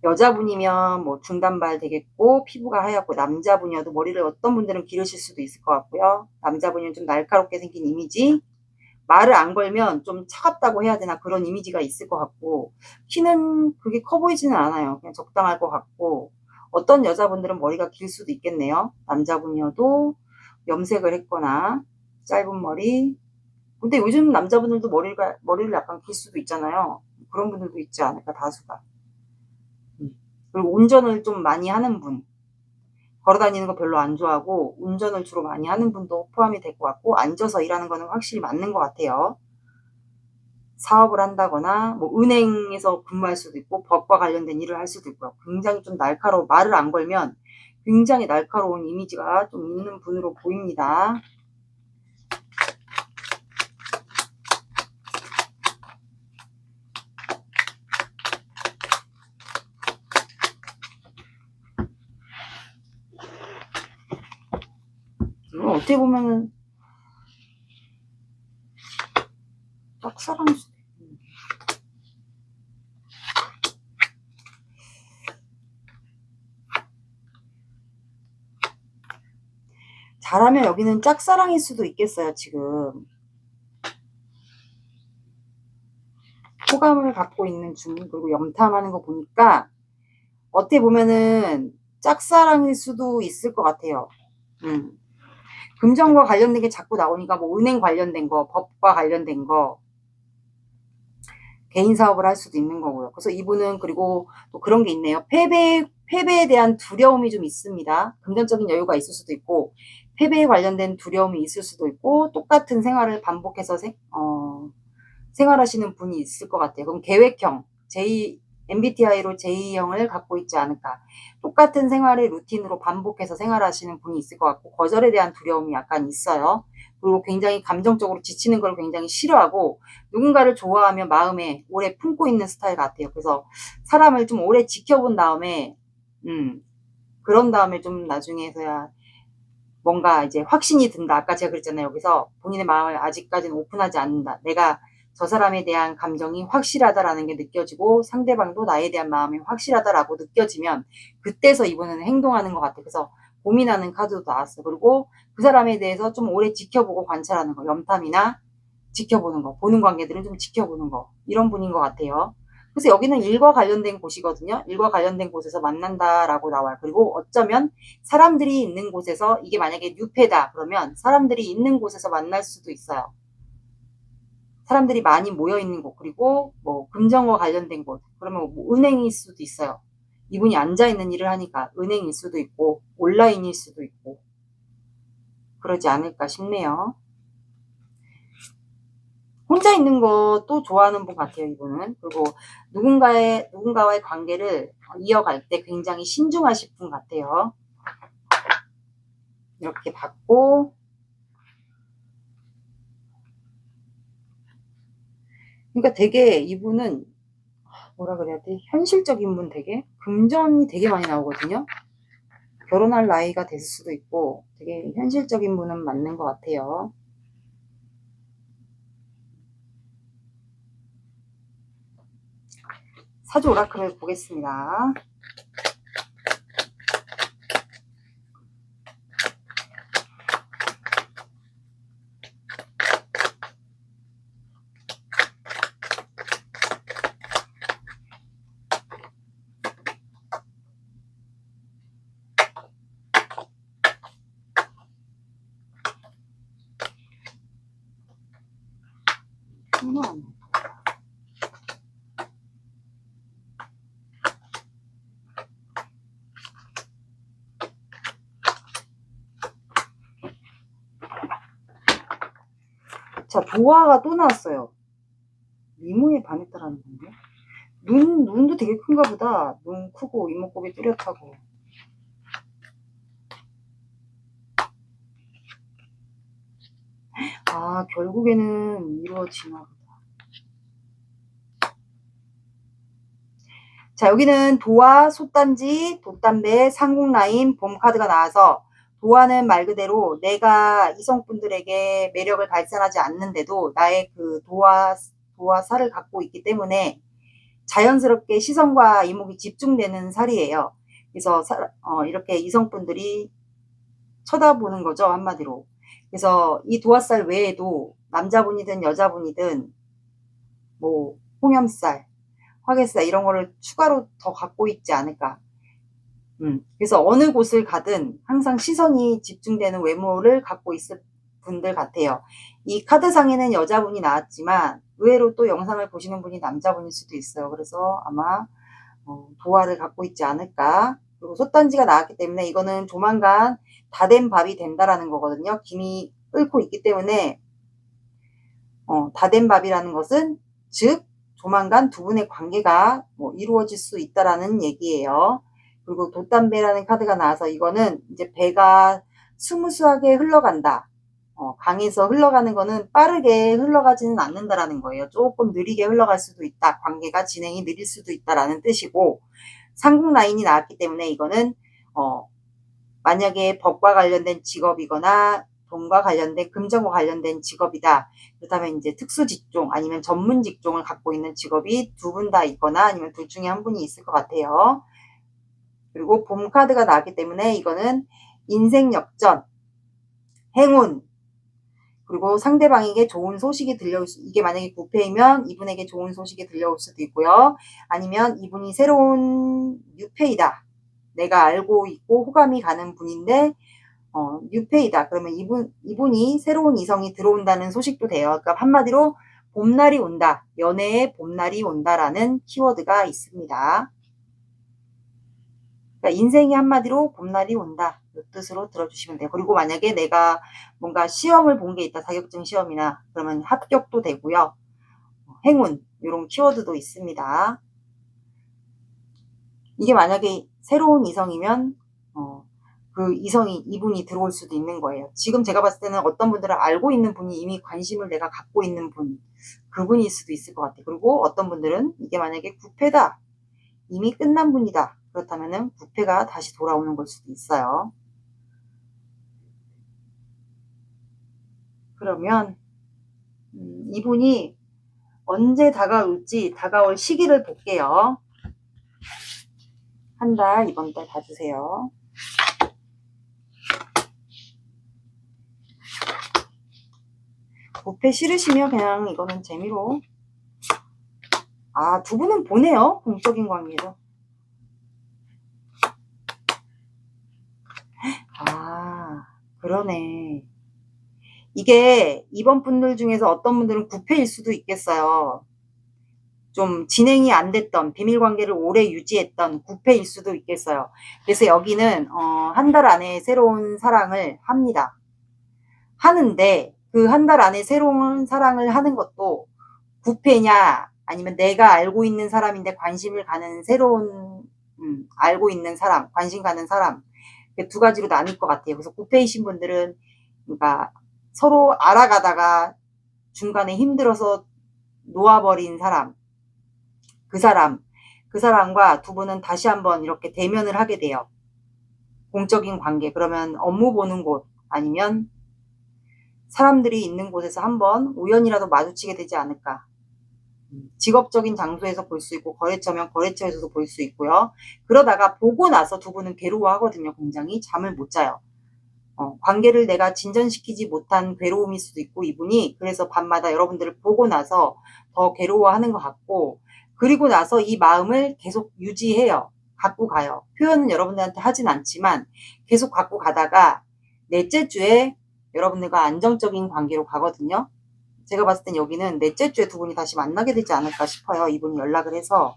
여자분이면 뭐 중단발 되겠고 피부가 하얗고, 남자분이어도 머리를 어떤 분들은 기르실 수도 있을 것 같고요. 남자분이면 좀 날카롭게 생긴 이미지, 말을 안 걸면 좀 차갑다고 해야 되나, 그런 이미지가 있을 것 같고, 키는 그게 커 보이지는 않아요. 그냥 적당할 것 같고, 어떤 여자분들은 머리가 길 수도 있겠네요. 남자분이어도 염색을 했거나 짧은 머리. 근데 요즘 남자분들도 머리를 약간 길 수도 있잖아요. 그런 분들도 있지 않을까, 다수가. 그리고 운전을 좀 많이 하는 분, 걸어다니는 거 별로 안 좋아하고 운전을 주로 많이 하는 분도 포함이 될 것 같고, 앉아서 일하는 거는 확실히 맞는 것 같아요. 사업을 한다거나 뭐 은행에서 근무할 수도 있고 법과 관련된 일을 할 수도 있고요. 굉장히 좀 말을 안 걸면 굉장히 날카로운 이미지가 좀 있는 분으로 보입니다. 어떻게 보면은 짝사랑일 수도 있고. 잘하면 여기는 짝사랑일 수도 있겠어요. 지금 호감을 갖고 있는 중, 그리고 염탐하는 거 보니까 어떻게 보면은 짝사랑일 수도 있을 것 같아요. 금전과 관련된 게 자꾸 나오니까 뭐 은행 관련된 거, 법과 관련된 거, 개인 사업을 할 수도 있는 거고요. 그래서 이분은 그리고 또 그런 게 있네요. 패배에 대한 두려움이 좀 있습니다. 금전적인 여유가 있을 수도 있고, 패배에 관련된 두려움이 있을 수도 있고, 똑같은 생활을 반복해서 생활하시는 분이 있을 것 같아요. 그럼 계획형, MBTI로 J형을 갖고 있지 않을까. 똑같은 생활을 루틴으로 반복해서 생활하시는 분이 있을 것 같고, 거절에 대한 두려움이 약간 있어요. 그리고 굉장히 감정적으로 지치는 걸 굉장히 싫어하고, 누군가를 좋아하면 마음에 오래 품고 있는 스타일 같아요. 그래서 사람을 좀 오래 지켜본 다음에, 그런 다음에 좀 나중에서야 뭔가 이제 확신이 든다. 아까 제가 그랬잖아요. 여기서 본인의 마음을 아직까지는 오픈하지 않는다. 내가 저 사람에 대한 감정이 확실하다라는 게 느껴지고 상대방도 나에 대한 마음이 확실하다라고 느껴지면 그때서 이분은 행동하는 것 같아요. 그래서 고민하는 카드도 나왔어요. 그리고 그 사람에 대해서 좀 오래 지켜보고 관찰하는 거, 염탐이나 지켜보는 거, 보는 관계들은 좀 지켜보는 거, 이런 분인 것 같아요. 그래서 여기는 일과 관련된 곳이거든요. 일과 관련된 곳에서 만난다라고 나와요. 그리고 어쩌면 사람들이 있는 곳에서, 이게 만약에 뉴페다 그러면 사람들이 있는 곳에서 만날 수도 있어요. 사람들이 많이 모여 있는 곳, 그리고 뭐 금전과 관련된 곳, 그러면 뭐 은행일 수도 있어요. 이분이 앉아 있는 일을 하니까 은행일 수도 있고 온라인일 수도 있고 그러지 않을까 싶네요. 혼자 있는 거 또 좋아하는 분 같아요, 이분은. 그리고 누군가와의 관계를 이어갈 때 굉장히 신중하실 분 같아요. 이렇게 받고, 그러니까 되게 이분은 뭐라 그래야 돼? 현실적인 분, 되게 금전이 되게 많이 나오거든요. 결혼할 나이가 됐을 수도 있고 되게 현실적인 분은 맞는 것 같아요. 사주 오라클을 보겠습니다. 자, 도화가 또 나왔어요. 미모에 반했다라는 건데. 눈도 되게 큰가 보다. 눈 크고 이목구비 뚜렷하고. 아, 결국에는 이루어지나 보다. 자, 여기는 도화, 솥단지, 돛담배, 상궁라인, 봄 카드가 나와서 도화는 말 그대로 내가 이성분들에게 매력을 발산하지 않는데도 나의 그 도화살을 갖고 있기 때문에 자연스럽게 시선과 이목이 집중되는 살이에요. 그래서 이렇게 이성분들이 쳐다보는 거죠, 한마디로. 그래서 이 도화살 외에도 남자분이든 여자분이든 뭐 홍염살, 화개살 이런 거를 추가로 더 갖고 있지 않을까. 그래서 어느 곳을 가든 항상 시선이 집중되는 외모를 갖고 있을 분들 같아요. 이 카드상에는 여자분이 나왔지만 의외로 또 영상을 보시는 분이 남자분일 수도 있어요. 그래서 아마 도화를 갖고 있지 않을까. 그리고 솥단지가 나왔기 때문에 이거는 조만간 다 된 밥이 된다라는 거거든요. 김이 끓고 있기 때문에 다 된 밥이라는 것은 즉 조만간 두 분의 관계가 이루어질 수 있다라는 얘기예요. 그리고 돛담배라는 카드가 나와서 이거는 이제 배가 스무스하게 흘러간다. 강에서 흘러가는 거는 빠르게 흘러가지는 않는다라는 거예요. 조금 느리게 흘러갈 수도 있다. 관계가 진행이 느릴 수도 있다라는 뜻이고, 상궁 라인이 나왔기 때문에 이거는 만약에 법과 관련된 직업이거나 돈과 관련된, 금전과 관련된 직업이다. 그렇다면 이제 특수 직종 아니면 전문 직종을 갖고 있는 직업이 두 분 다 있거나 아니면 둘 중에 한 분이 있을 것 같아요. 그리고 봄 카드가 나왔기 때문에 이거는 인생 역전, 행운, 그리고 상대방에게 좋은 소식이 들려올 수, 이게 만약에 부패이면 이분에게 좋은 소식이 들려올 수도 있고요. 아니면 이분이 새로운 뉴페이다. 내가 알고 있고 호감이 가는 분인데 뉴페이다. 그러면 이분이 새로운 이성이 들어온다는 소식도 돼요. 그러니까 한마디로 봄날이 온다. 연애의 봄날이 온다라는 키워드가 있습니다. 그러니까 인생이 한마디로 봄날이 온다. 이 뜻으로 들어주시면 돼요. 그리고 만약에 내가 뭔가 시험을 본 게 있다. 자격증 시험이나 그러면 합격도 되고요. 행운 이런 키워드도 있습니다. 이게 만약에 새로운 이성이면 그 이분이 들어올 수도 있는 거예요. 지금 제가 봤을 때는 어떤 분들은 알고 있는 분이 이미 관심을 내가 갖고 있는 분, 그분일 수도 있을 것 같아요. 그리고 어떤 분들은 이게 만약에 부패다, 이미 끝난 분이다. 그렇다면은 부패가 다시 돌아오는 걸 수도 있어요. 그러면 이분이 언제 다가올지 다가올 시기를 볼게요. 한 달, 이번 달 봐주세요. 부패 싫으시면 그냥 이거는 재미로. 두 분은 보네요. 공적인 관계죠. 그러네. 이게 이번 분들 중에서 어떤 분들은 부패일 수도 있겠어요. 좀 진행이 안 됐던, 비밀관계를 오래 유지했던 부패일 수도 있겠어요. 그래서 여기는 한 달 안에 새로운 사랑을 합니다. 하는데 그 한 달 안에 새로운 사랑을 하는 것도 부패냐 아니면 내가 알고 있는 사람인데 관심을 가는 새로운 알고 있는 사람, 관심 가는 사람, 두 가지로 나뉠 것 같아요. 그래서 부패이신 분들은 그러니까 서로 알아가다가 중간에 힘들어서 놓아버린 사람, 그 사람과 두 분은 다시 한번 이렇게 대면을 하게 돼요. 공적인 관계, 그러면 업무 보는 곳 아니면 사람들이 있는 곳에서 한번 우연이라도 마주치게 되지 않을까. 직업적인 장소에서 볼 수 있고 거래처면 거래처에서도 볼 수 있고요. 그러다가 보고 나서 두 분은 괴로워하거든요. 굉장히 잠을 못 자요. 관계를 내가 진전시키지 못한 괴로움일 수도 있고 이분이 그래서 밤마다 여러분들을 보고 나서 더 괴로워하는 것 같고, 그리고 나서 이 마음을 계속 유지해요. 갖고 가요. 표현은 여러분들한테 하진 않지만 계속 갖고 가다가 넷째 주에 여러분들과 안정적인 관계로 가거든요. 제가 봤을 땐 여기는 넷째 주에 두 분이 다시 만나게 되지 않을까 싶어요. 이분이 연락을 해서.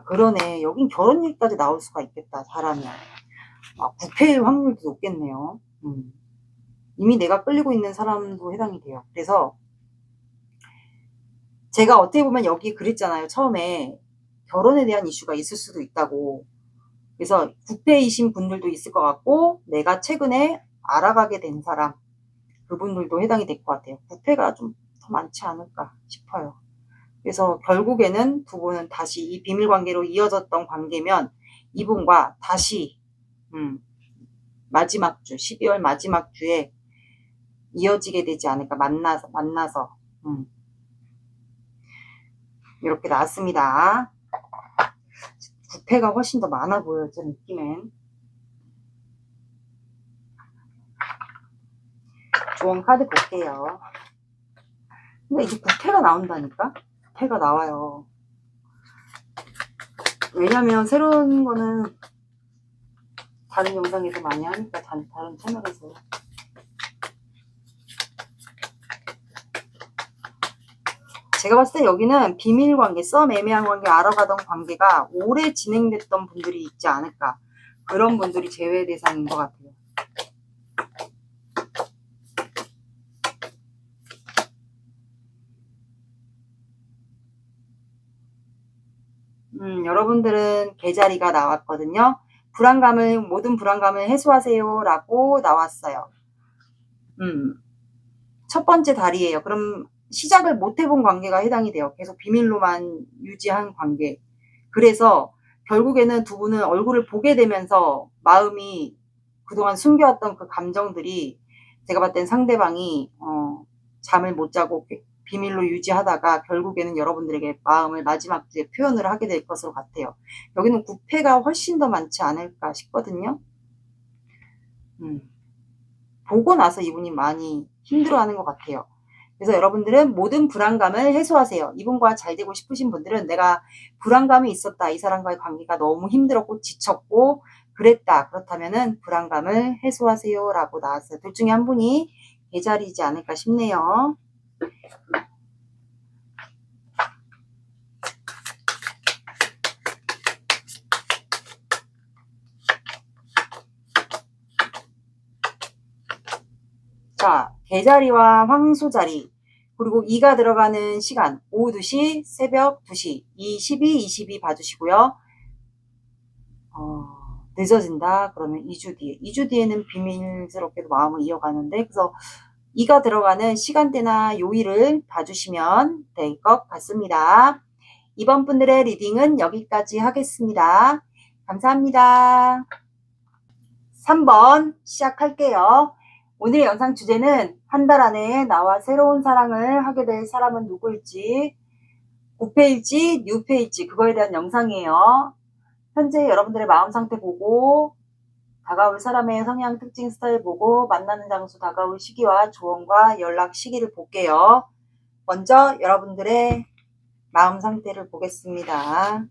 그러네. 여긴 결혼 얘기까지 나올 수가 있겠다. 잘하면. 부패일 확률도 높겠네요. 이미 내가 끌리고 있는 사람도 해당이 돼요. 그래서 제가 어떻게 보면 여기 그랬잖아요. 처음에 결혼에 대한 이슈가 있을 수도 있다고. 그래서 부패이신 분들도 있을 것 같고 내가 최근에 알아가게 된 사람, 그분들도 해당이 될 것 같아요. 부패가 좀 더 많지 않을까 싶어요. 그래서 결국에는 두 분은 다시 이 비밀관계로 이어졌던 관계면 이분과 다시 마지막 주 12월 마지막 주에 이어지게 되지 않을까. 만나서 이렇게 나왔습니다. 부패가 훨씬 더 많아 보여요. 제 느낌엔. 좋은 카드 볼게요. 근데 이게 부패가 나온다니까? 부패가 나와요. 왜냐면 새로운 거는 다른 영상에서 많이 하니까 다른 채널에서. 제가 봤을 때 여기는 비밀관계, 썸 애매한 관계, 알아가던 관계가 오래 진행됐던 분들이 있지 않을까. 그런 분들이 제외 대상인 것 같아요. 여러분들은 개자리가 나왔거든요. 모든 불안감을 해소하세요 라고 나왔어요. 첫 번째 달이에요. 그럼 시작을 못 해본 관계가 해당이 돼요. 계속 비밀로만 유지한 관계. 그래서 결국에는 두 분은 얼굴을 보게 되면서 마음이 그동안 숨겨왔던 그 감정들이 제가 봤을 땐 상대방이 잠을 못 자고 비밀로 유지하다가 결국에는 여러분들에게 마음을 마지막 주에 표현을 하게 될 것으로 같아요. 여기는 구패가 훨씬 더 많지 않을까 싶거든요. 보고 나서 이분이 많이 힘들어하는 것 같아요. 그래서 여러분들은 모든 불안감을 해소하세요. 이분과 잘 되고 싶으신 분들은 내가 불안감이 있었다. 이 사람과의 관계가 너무 힘들었고 지쳤고 그랬다. 그렇다면은 불안감을 해소하세요. 라고 나왔어요. 둘 중에 한 분이 계자리지 않을까 싶네요. 자, 계자리와 황소자리 그리고 2가 들어가는 시간 오후 2시, 새벽 2시, 22 봐주시고요. 늦어진다 그러면 2주 뒤에 2주 뒤에는 비밀스럽게도 마음을 이어가는데 그래서 2가 들어가는 시간대나 요일을 봐주시면 될 것 같습니다. 이번 분들의 리딩은 여기까지 하겠습니다. 감사합니다. 3번 시작할게요. 오늘의 영상 주제는 한 달 안에 나와 새로운 사랑을 하게 될 사람은 누구일지, 9패일지, 뉴패일지 그거에 대한 영상이에요. 현재 여러분들의 마음 상태 보고 다가올 사람의 성향 특징 스타일 보고 만나는 장소 다가올 시기와 조언과 연락 시기를 볼게요. 먼저 여러분들의 마음 상태를 보겠습니다.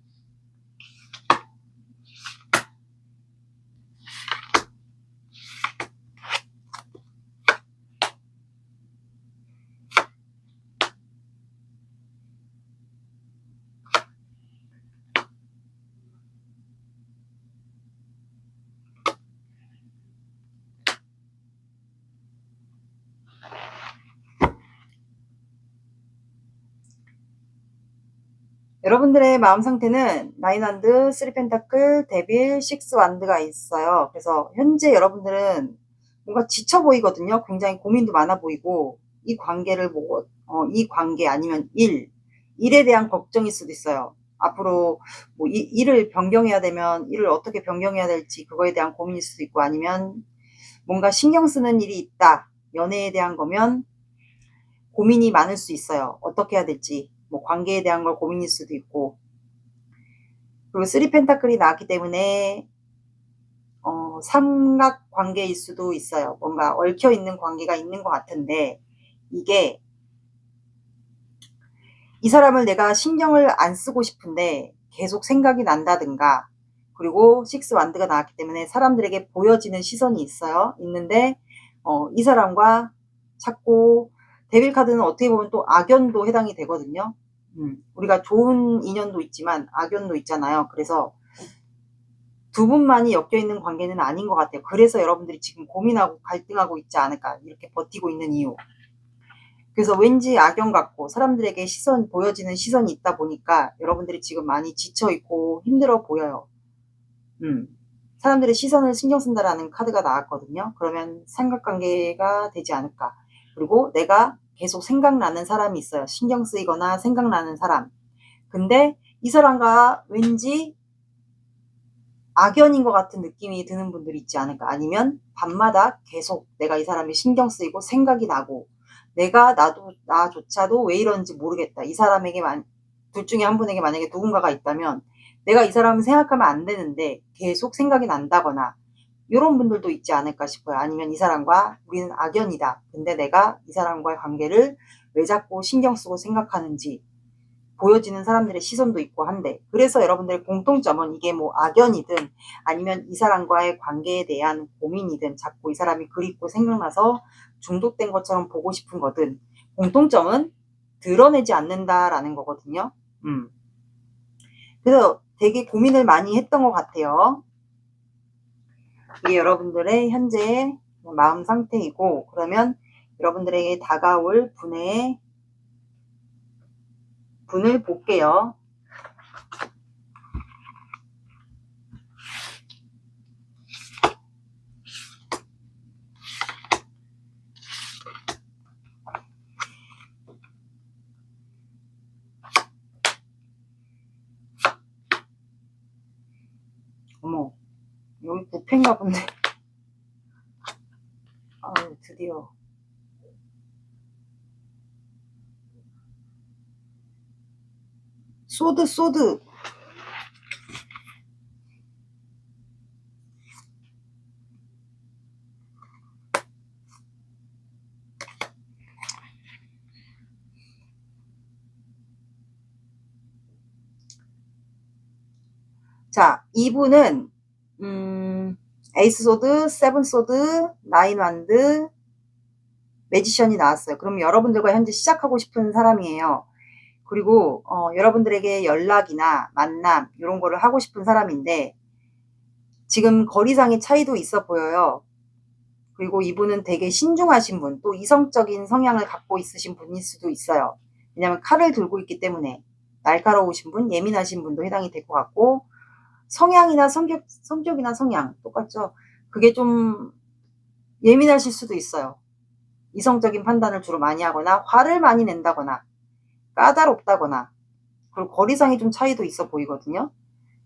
여러분들의 마음 상태는 9원드, 3펜타클, 데빌, 6원드가 있어요. 그래서 현재 여러분들은 뭔가 지쳐 보이거든요. 굉장히 고민도 많아 보이고 이 관계를 보고 이 관계 아니면 일에 대한 걱정일 수도 있어요. 앞으로 뭐 일을 변경해야 되면 일을 어떻게 변경해야 될지 그거에 대한 고민일 수도 있고 아니면 뭔가 신경 쓰는 일이 있다. 연애에 대한 거면 고민이 많을 수 있어요. 어떻게 해야 될지. 뭐 관계에 대한 걸 고민일 수도 있고. 그리고 3펜타클이 나왔기 때문에 삼각 관계일 수도 있어요. 뭔가 얽혀 있는 관계가 있는 것 같은데 이게 이 사람을 내가 신경을 안 쓰고 싶은데 계속 생각이 난다든가 그리고 6원드가 나왔기 때문에 사람들에게 보여지는 시선이 있어요. 있는데 이 사람과 자꾸 데빌 카드는 어떻게 보면 또 악연도 해당이 되거든요. 우리가 좋은 인연도 있지만 악연도 있잖아요. 그래서 두 분만이 엮여있는 관계는 아닌 것 같아요. 그래서 여러분들이 지금 고민하고 갈등하고 있지 않을까 이렇게 버티고 있는 이유. 그래서 왠지 악연 같고 사람들에게 보여지는 시선이 있다 보니까 여러분들이 지금 많이 지쳐있고 힘들어 보여요. 사람들의 시선을 신경 쓴다라는 카드가 나왔거든요. 그러면 삼각관계가 되지 않을까. 그리고 내가 계속 생각나는 사람이 있어요. 신경 쓰이거나 생각나는 사람. 근데 이 사람과 왠지 악연인 것 같은 느낌이 드는 분들이 있지 않을까. 아니면 밤마다 계속 내가 이 사람이 신경 쓰이고 생각이 나고 나조차도 왜 이런지 모르겠다. 이 사람에게 둘 중에 한 분에게 만약에 누군가가 있다면 내가 이 사람을 생각하면 안 되는데 계속 생각이 난다거나 이런 분들도 있지 않을까 싶어요. 아니면 이 사람과 우리는 악연이다. 근데 내가 이 사람과의 관계를 왜 자꾸 신경 쓰고 생각하는지 보여지는 사람들의 시선도 있고 한데 그래서 여러분들의 공통점은 이게 뭐 악연이든 아니면 이 사람과의 관계에 대한 고민이든 자꾸 이 사람이 그립고 생각나서 중독된 것처럼 보고 싶은 거든 공통점은 드러내지 않는다라는 거거든요. 그래서 되게 고민을 많이 했던 것 같아요. 이게 여러분들의 현재 마음 상태이고 그러면 여러분들에게 다가올 분을 볼게요. 여기 부패인가 본데. 아유, 드디어. 소드. 자, 이분은 에이스 소드, 세븐 소드, 나인 완드, 매지션이 나왔어요. 그럼 여러분들과 현재 시작하고 싶은 사람이에요. 그리고 여러분들에게 연락이나 만남 이런 거를 하고 싶은 사람인데 지금 거리상의 차이도 있어 보여요. 그리고 이분은 되게 신중하신 분, 또 이성적인 성향을 갖고 있으신 분일 수도 있어요. 왜냐하면 칼을 들고 있기 때문에 날카로우신 분, 예민하신 분도 해당이 될 것 같고 성향이나 성격이나 성향 똑같죠. 그게 좀 예민하실 수도 있어요. 이성적인 판단을 주로 많이 하거나 화를 많이 낸다거나 까다롭다거나 그리고 거리상의 좀 차이도 있어 보이거든요.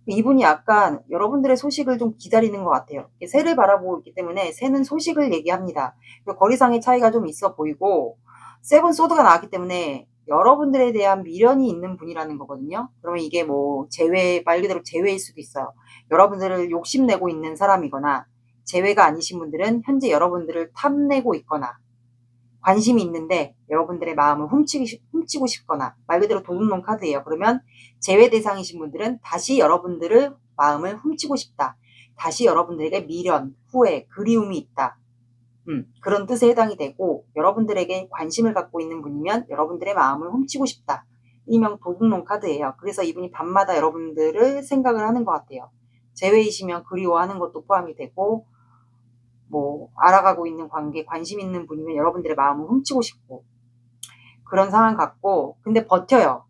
이분이 약간 여러분들의 소식을 좀 기다리는 것 같아요. 새를 바라보고 있기 때문에 새는 소식을 얘기합니다. 거리상의 차이가 좀 있어 보이고 세븐 소드가 나왔기 때문에 여러분들에 대한 미련이 있는 분이라는 거거든요. 그러면 이게 뭐 말 그대로 재회일 수도 있어요. 여러분들을 욕심내고 있는 사람이거나 재회가 아니신 분들은 현재 여러분들을 탐내고 있거나 관심이 있는데 여러분들의 마음을 훔치고 싶거나 말 그대로 도둑놈 카드예요. 그러면 제외 대상이신 분들은 다시 여러분들의 마음을 훔치고 싶다. 다시 여러분들에게 미련, 후회, 그리움이 있다. 그런 뜻에 해당이 되고 여러분들에게 관심을 갖고 있는 분이면 여러분들의 마음을 훔치고 싶다. 일명 도둑놈 카드예요. 그래서 이분이 밤마다 여러분들을 생각을 하는 것 같아요. 제외이시면 그리워하는 것도 포함이 되고 뭐 알아가고 있는 관계, 관심 있는 분이면 여러분들의 마음을 훔치고 싶고 그런 상황 같고 근데 버텨요.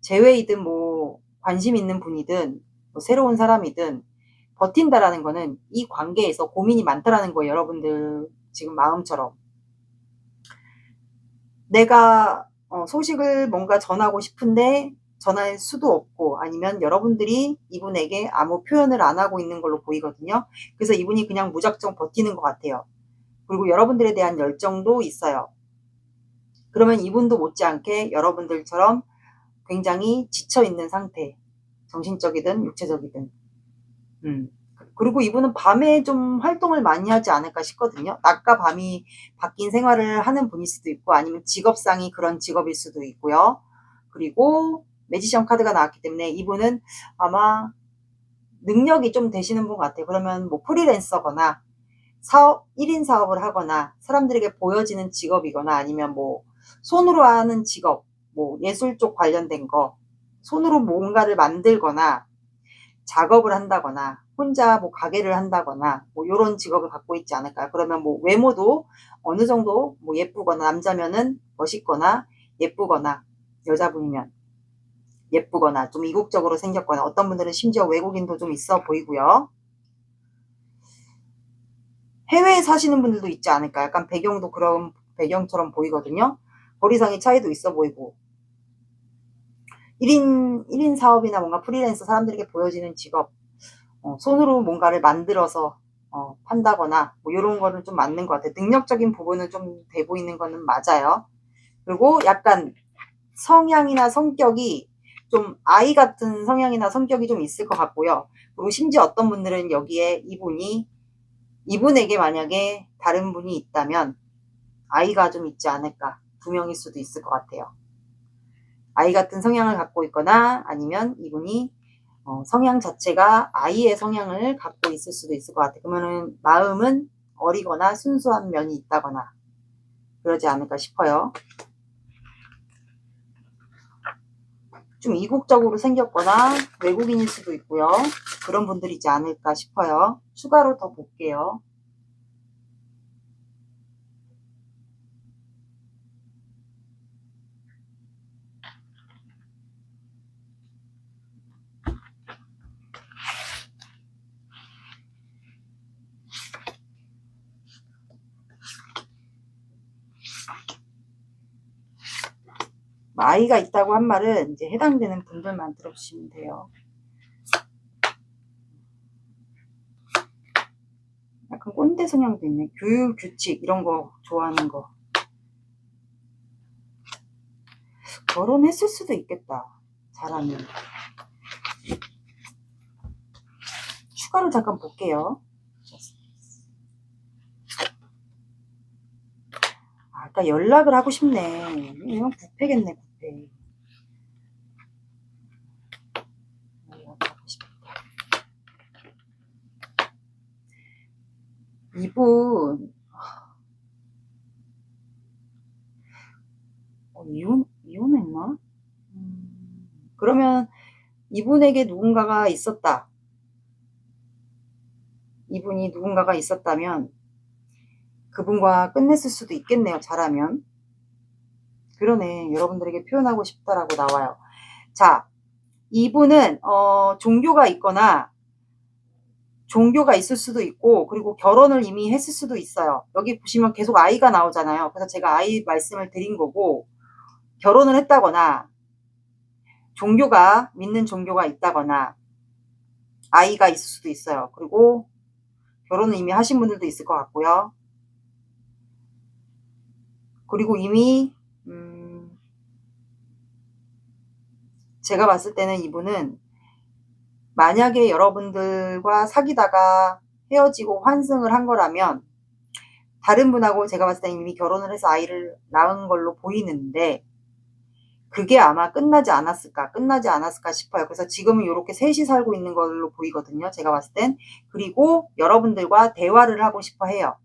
재회이든 뭐 관심 있는 분이든 뭐 새로운 사람이든 버틴다라는 거는 이 관계에서 고민이 많다라는 거예요. 여러분들 지금 마음처럼 내가 소식을 뭔가 전하고 싶은데 전할 수도 없고 아니면 여러분들이 이분에게 아무 표현을 안 하고 있는 걸로 보이거든요. 그래서 이분이 그냥 무작정 버티는 것 같아요. 그리고 여러분들에 대한 열정도 있어요. 그러면 이분도 못지않게 여러분들처럼 굉장히 지쳐있는 상태, 정신적이든 육체적이든. 그리고 이분은 밤에 좀 활동을 많이 하지 않을까 싶거든요. 낮과 밤이 바뀐 생활을 하는 분일 수도 있고 아니면 직업상이 그런 직업일 수도 있고요. 그리고 매지션 카드가 나왔기 때문에 이분은 아마 능력이 좀 되시는 분 같아요. 그러면 뭐 프리랜서거나 1인 사업을 하거나 사람들에게 보여지는 직업이거나 아니면 뭐 손으로 하는 직업, 뭐 예술 쪽 관련된 거, 손으로 뭔가를 만들거나 작업을 한다거나 혼자 뭐 가게를 한다거나 뭐 이런 직업을 갖고 있지 않을까요? 그러면 뭐 외모도 어느 정도 뭐 예쁘거나 남자면은 멋있거나 예쁘거나 여자분이면 예쁘거나 좀 이국적으로 생겼거나 어떤 분들은 심지어 외국인도 좀 있어 보이고요. 해외에 사시는 분들도 있지 않을까. 약간 배경도 그런 배경처럼 보이거든요. 거리상의 차이도 있어 보이고 1인 사업이나 뭔가 프리랜서 사람들에게 보여지는 직업 손으로 뭔가를 만들어서 판다거나 뭐 이런 거는 좀 맞는 것 같아요. 능력적인 부분은 좀 돼 보이는 거는 맞아요. 그리고 약간 성향이나 성격이 좀 아이 같은 성향이나 성격이 좀 있을 것 같고요. 그리고 심지어 어떤 분들은 여기에 이분에게 만약에 다른 분이 있다면 아이가 좀 있지 않을까. 2명일 수도 있을 것 같아요. 아이 같은 성향을 갖고 있거나 아니면 이분이 성향 자체가 아이의 성향을 갖고 있을 수도 있을 것 같아요. 그러면은 마음은 어리거나 순수한 면이 있다거나 그러지 않을까 싶어요. 좀 이국적으로 생겼거나 외국인일 수도 있고요. 그런 분들이지 않을까 싶어요. 추가로 더 볼게요. 아이가 있다고 한 말은 이제 해당되는 분들만 들어주시면 돼요. 현대 성향도 있네. 교육, 규칙 이런 거 좋아하는 거. 결혼했을 수도 있겠다. 잘하면. 추가로 잠깐 볼게요. 아까 연락을 하고 싶네. 이건 부패겠네, 부패. 연락하고 싶다. 이분 이혼했나? 그러면 이분에게 누군가가 있었다. 이분이 누군가가 있었다면 그분과 끝냈을 수도 있겠네요. 잘하면. 그러네. 여러분들에게 표현하고 싶다라고 나와요. 자, 이분은 종교가 있거나 종교가 있을 수도 있고, 그리고 결혼을 이미 했을 수도 있어요. 여기 보시면 계속 아이가 나오잖아요. 그래서 제가 아이 말씀을 드린 거고, 결혼을 했다거나 종교가 믿는 종교가 있다거나 아이가 있을 수도 있어요. 그리고 결혼을 이미 하신 분들도 있을 것 같고요. 그리고 이미 제가 봤을 때는 이분은 만약에 여러분들과 사귀다가 헤어지고 환승을 한 거라면 다른 분하고 제가 봤을 때 이미 결혼을 해서 아이를 낳은 걸로 보이는데, 그게 아마 끝나지 않았을까 싶어요. 그래서 지금은 이렇게 셋이 살고 있는 걸로 보이거든요. 제가 봤을 땐. 그리고 여러분들과 대화를 하고 싶어 해요.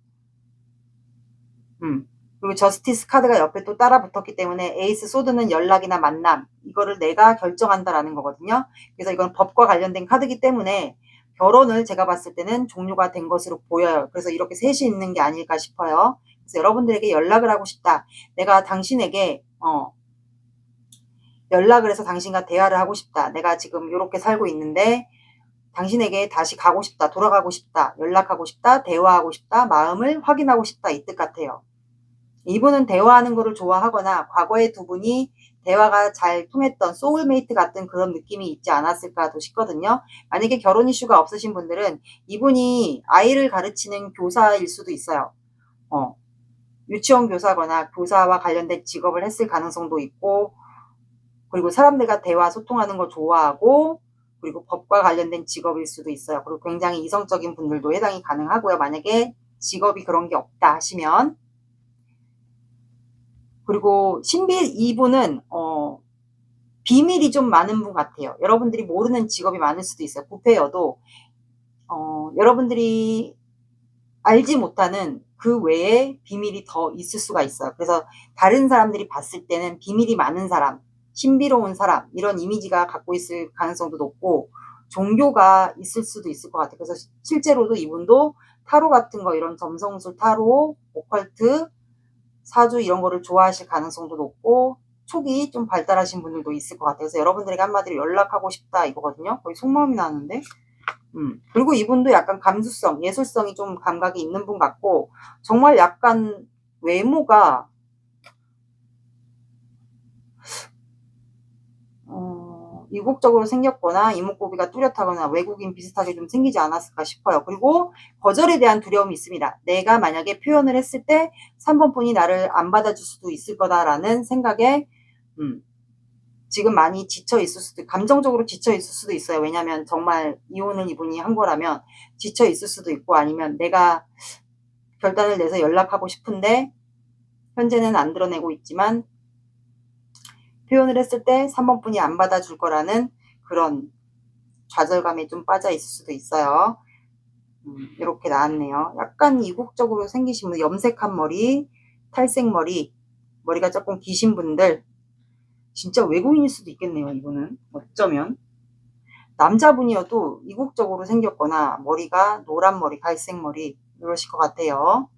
그리고 저스티스 카드가 옆에 또 따라 붙었기 때문에 에이스 소드는 연락이나 만남, 이거를 내가 결정한다라는 거거든요. 그래서 이건 법과 관련된 카드이기 때문에 결혼을 제가 봤을 때는 종료가 된 것으로 보여요. 그래서 이렇게 셋이 있는 게 아닐까 싶어요. 그래서 여러분들에게 연락을 하고 싶다. 내가 당신에게 연락을 해서 당신과 대화를 하고 싶다. 내가 지금 이렇게 살고 있는데 당신에게 다시 가고 싶다. 돌아가고 싶다. 연락하고 싶다. 대화하고 싶다. 마음을 확인하고 싶다. 이 뜻 같아요. 이분은 대화하는 거를 좋아하거나 과거에 두 분이 대화가 잘 통했던 소울메이트 같은 그런 느낌이 있지 않았을까도 싶거든요. 만약에 결혼 이슈가 없으신 분들은 이분이 아이를 가르치는 교사일 수도 있어요. 유치원 교사거나 교사와 관련된 직업을 했을 가능성도 있고, 그리고 사람들과 대화 소통하는 거 좋아하고, 그리고 법과 관련된 직업일 수도 있어요. 그리고 굉장히 이성적인 분들도 해당이 가능하고요. 만약에 직업이 그런 게 없다 하시면. 그리고 이분은 비밀이 좀 많은 분 같아요. 여러분들이 모르는 직업이 많을 수도 있어요. 부패여도 여러분들이 알지 못하는 그 외에 비밀이 더 있을 수가 있어요. 그래서 다른 사람들이 봤을 때는 비밀이 많은 사람, 신비로운 사람, 이런 이미지가 갖고 있을 가능성도 높고, 종교가 있을 수도 있을 것 같아요. 그래서 실제로도 이분도 타로 같은 거, 이런 점성술 타로, 오컬트, 사주 이런 거를 좋아하실 가능성도 높고, 촉이 좀 발달하신 분들도 있을 것 같아요. 그래서 여러분들에게 한마디로 연락하고 싶다 이거거든요. 거의 속마음이 나는데. 그리고 이분도 약간 감수성, 예술성이 좀 감각이 있는 분 같고, 정말 약간 외모가 이국적으로 생겼거나 이목구비가 뚜렷하거나 외국인 비슷하게 좀 생기지 않았을까 싶어요. 그리고 거절에 대한 두려움이 있습니다. 내가 만약에 표현을 했을 때 3번 분이 나를 안 받아줄 수도 있을 거다라는 생각에 지금 많이 지쳐 있을 수도, 감정적으로 지쳐 있을 수도 있어요. 왜냐하면 정말 이혼을 이분이 한 거라면 지쳐 있을 수도 있고, 아니면 내가 결단을 내서 연락하고 싶은데 현재는 안 드러내고 있지만 표현을 했을 때 3번 분이 안 받아줄 거라는 그런 좌절감에 좀 빠져 있을 수도 있어요. 이렇게 나왔네요. 약간 이국적으로 생기신 분, 염색한 머리, 탈색 머리, 머리가 조금 기신 분들, 진짜 외국인일 수도 있겠네요. 이분은 어쩌면 남자분이어도 이국적으로 생겼거나 머리가 노란 머리, 갈색 머리 이러실 것 같아요.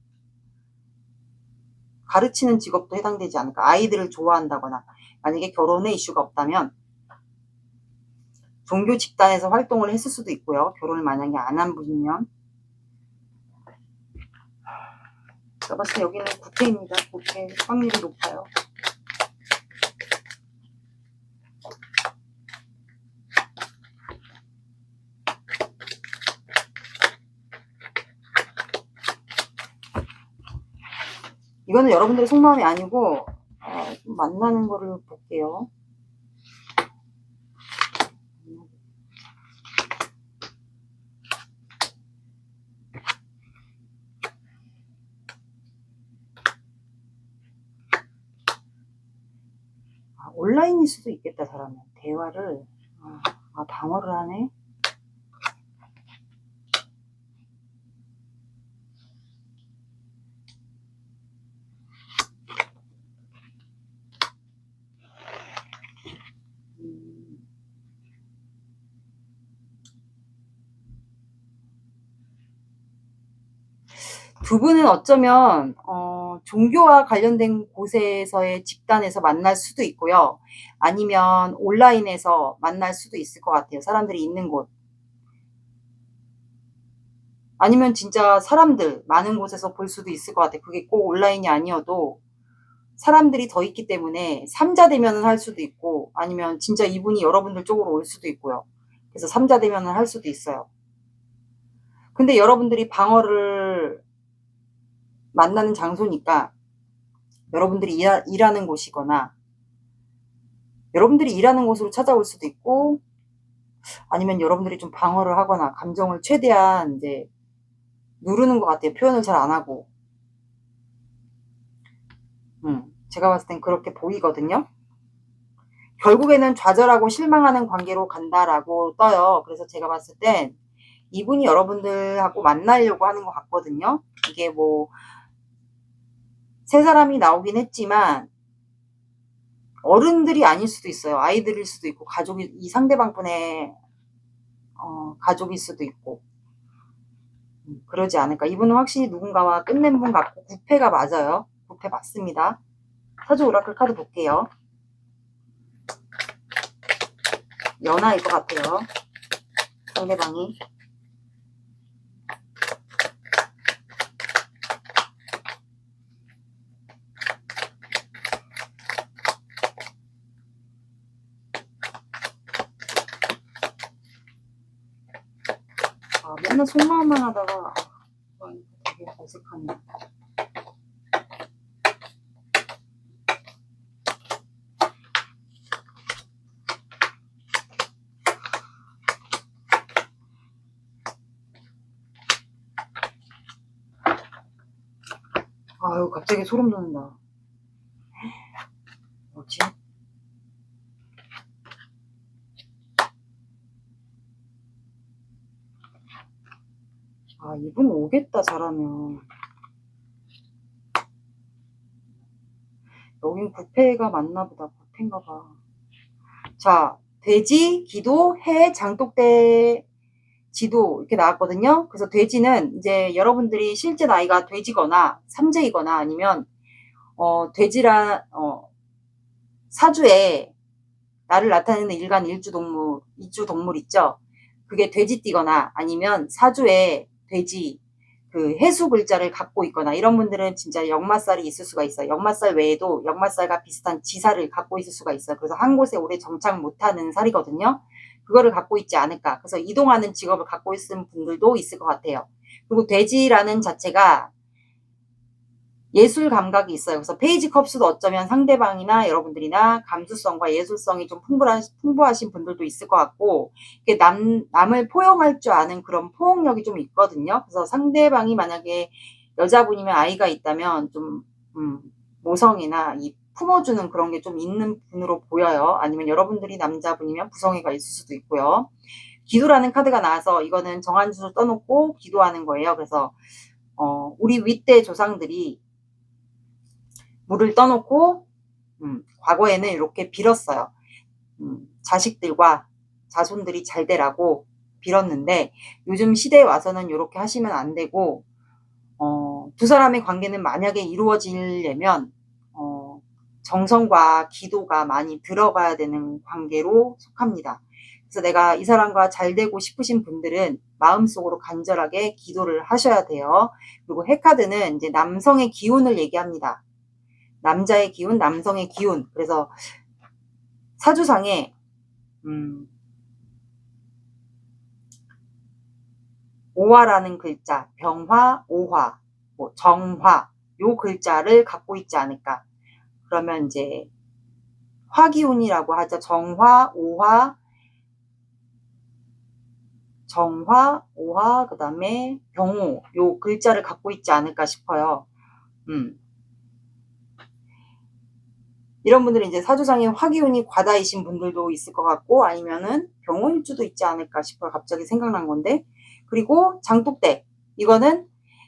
가르치는 직업도 해당되지 않을까. 아이들을 좋아한다거나, 만약에 결혼에 이슈가 없다면 종교 집단에서 활동을 했을 수도 있고요. 결혼을 만약에 안 한 분이면. 제가 봤을 때 여기는 구태입니다. 구태 확률이 높아요. 이거는 여러분들의 속마음이 아니고 좀 만나는 거를 볼게요. 온라인일 수도 있겠다. 사람은 대화를 방어를 하네. 두 분은 어쩌면 종교와 관련된 곳에서의 집단에서 만날 수도 있고요. 아니면 온라인에서 만날 수도 있을 것 같아요. 사람들이 있는 곳. 아니면 진짜 사람들 많은 곳에서 볼 수도 있을 것 같아요. 그게 꼭 온라인이 아니어도 사람들이 더 있기 때문에 삼자 대면을 할 수도 있고, 아니면 진짜 이분이 여러분들 쪽으로 올 수도 있고요. 그래서 삼자 대면을 할 수도 있어요. 근데 여러분들이 방어를 만나는 장소니까 여러분들이 일하는 곳이거나 여러분들이 일하는 곳으로 찾아올 수도 있고, 아니면 여러분들이 좀 방어를 하거나 감정을 최대한 이제 누르는 것 같아요. 표현을 잘 안 하고. 제가 봤을 땐 그렇게 보이거든요. 결국에는 좌절하고 실망하는 관계로 간다라고 떠요. 그래서 제가 봤을 땐 이분이 여러분들하고 만나려고 하는 것 같거든요. 이게 뭐 세 사람이 나오긴 했지만 어른들이 아닐 수도 있어요. 아이들일 수도 있고, 가족이, 이 상대방 분의 가족일 수도 있고, 그러지 않을까. 이분은 확실히 누군가와 끝낸 분 같고, 부패가 맞아요. 부패 맞습니다. 사주 오라클 카드 볼게요. 연하일 것 같아요. 상대방이. 맨날 속마음만 하다가 되게 어색하네. 아유, 갑자기 소름 돋는다. 뭐지? 이분 오겠다, 잘하면. 여긴 부패가 맞나 보다. 부패인가 봐. 자, 돼지, 기도, 해, 장독대, 지도 이렇게 나왔거든요. 그래서 돼지는 이제 여러분들이 실제 나이가 돼지거나 삼재이거나 아니면 사주에 나를 나타내는 일간 이주 동물 있죠. 그게 돼지띠거나 아니면 사주에 돼지 그 해수 글자를 갖고 있거나 이런 분들은 진짜 역마살이 있을 수가 있어요. 역마살 외에도 역마살과 비슷한 지살을 갖고 있을 수가 있어요. 그래서 한 곳에 오래 정착 못하는 살이거든요. 그거를 갖고 있지 않을까. 그래서 이동하는 직업을 갖고 있는 분들도 있을 것 같아요. 그리고 돼지라는 자체가 예술 감각이 있어요. 그래서 페이지 컵스도 어쩌면 상대방이나 여러분들이나 감수성과 예술성이 좀 풍부하신 분들도 있을 것 같고, 남을 포용할 줄 아는 그런 포용력이 좀 있거든요. 그래서 상대방이 만약에 여자분이면 아이가 있다면 좀, 모성이나 이 품어주는 그런 게 좀 있는 분으로 보여요. 아니면 여러분들이 남자분이면 부성애가 있을 수도 있고요. 기도라는 카드가 나와서 이거는 정한수를 떠놓고 기도하는 거예요. 그래서, 우리 윗대 조상들이 물을 떠놓고 과거에는 이렇게 빌었어요. 자식들과 자손들이 잘 되라고 빌었는데 요즘 시대에 와서는 이렇게 하시면 안 되고 두 사람의 관계는 만약에 이루어지려면 정성과 기도가 많이 들어가야 되는 관계로 속합니다. 그래서 내가 이 사람과 잘 되고 싶으신 분들은 마음속으로 간절하게 기도를 하셔야 돼요. 그리고 해카드는 이제 남성의 기운을 얘기합니다. 남자의 기운, 남성의 기운. 그래서 사주상에 오화라는 글자, 병화, 오화, 뭐 정화, 요 글자를 갖고 있지 않을까. 그러면 이제 화기운이라고 하죠. 정화, 오화, 그 다음에 병호, 요 글자를 갖고 있지 않을까 싶어요. 이런 분들은 이제 사주상에 화기운이 과다이신 분들도 있을 것 같고, 아니면은 병호일주도 있지 않을까 싶어요. 갑자기 생각난 건데. 그리고 장독대, 이거는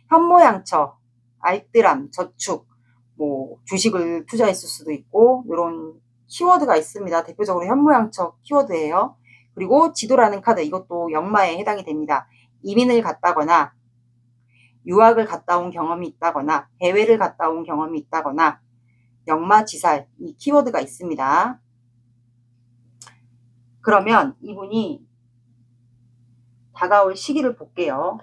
현모양처, 알뜰함, 저축, 뭐 주식을 투자했을 수도 있고, 이런 키워드가 있습니다. 대표적으로 현모양처 키워드예요. 그리고 지도라는 카드, 이것도 역마에 해당이 됩니다. 이민을 갔다거나 유학을 갔다 온 경험이 있다거나 해외를 갔다 온 경험이 있다거나 역마지살, 이 키워드가 있습니다. 그러면 이분이 다가올 시기를 볼게요.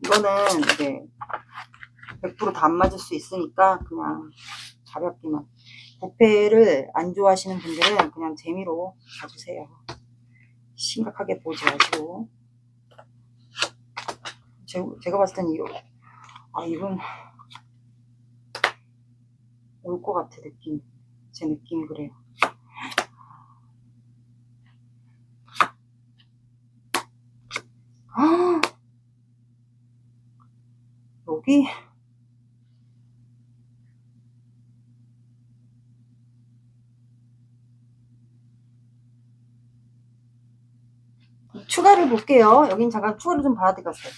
이거는 이제 100% 다 안 맞을 수 있으니까 그냥 가볍게만. 부패를 안 좋아하시는 분들은 그냥 재미로 봐주세요. 심각하게 보지 마시고. 제가 봤을 땐 이분 올 것 같아, 느낌. 제 느낌이 그래요. 여기 추가를 볼게요. 여긴 잠깐 추가를 좀 봐야 되겠어요.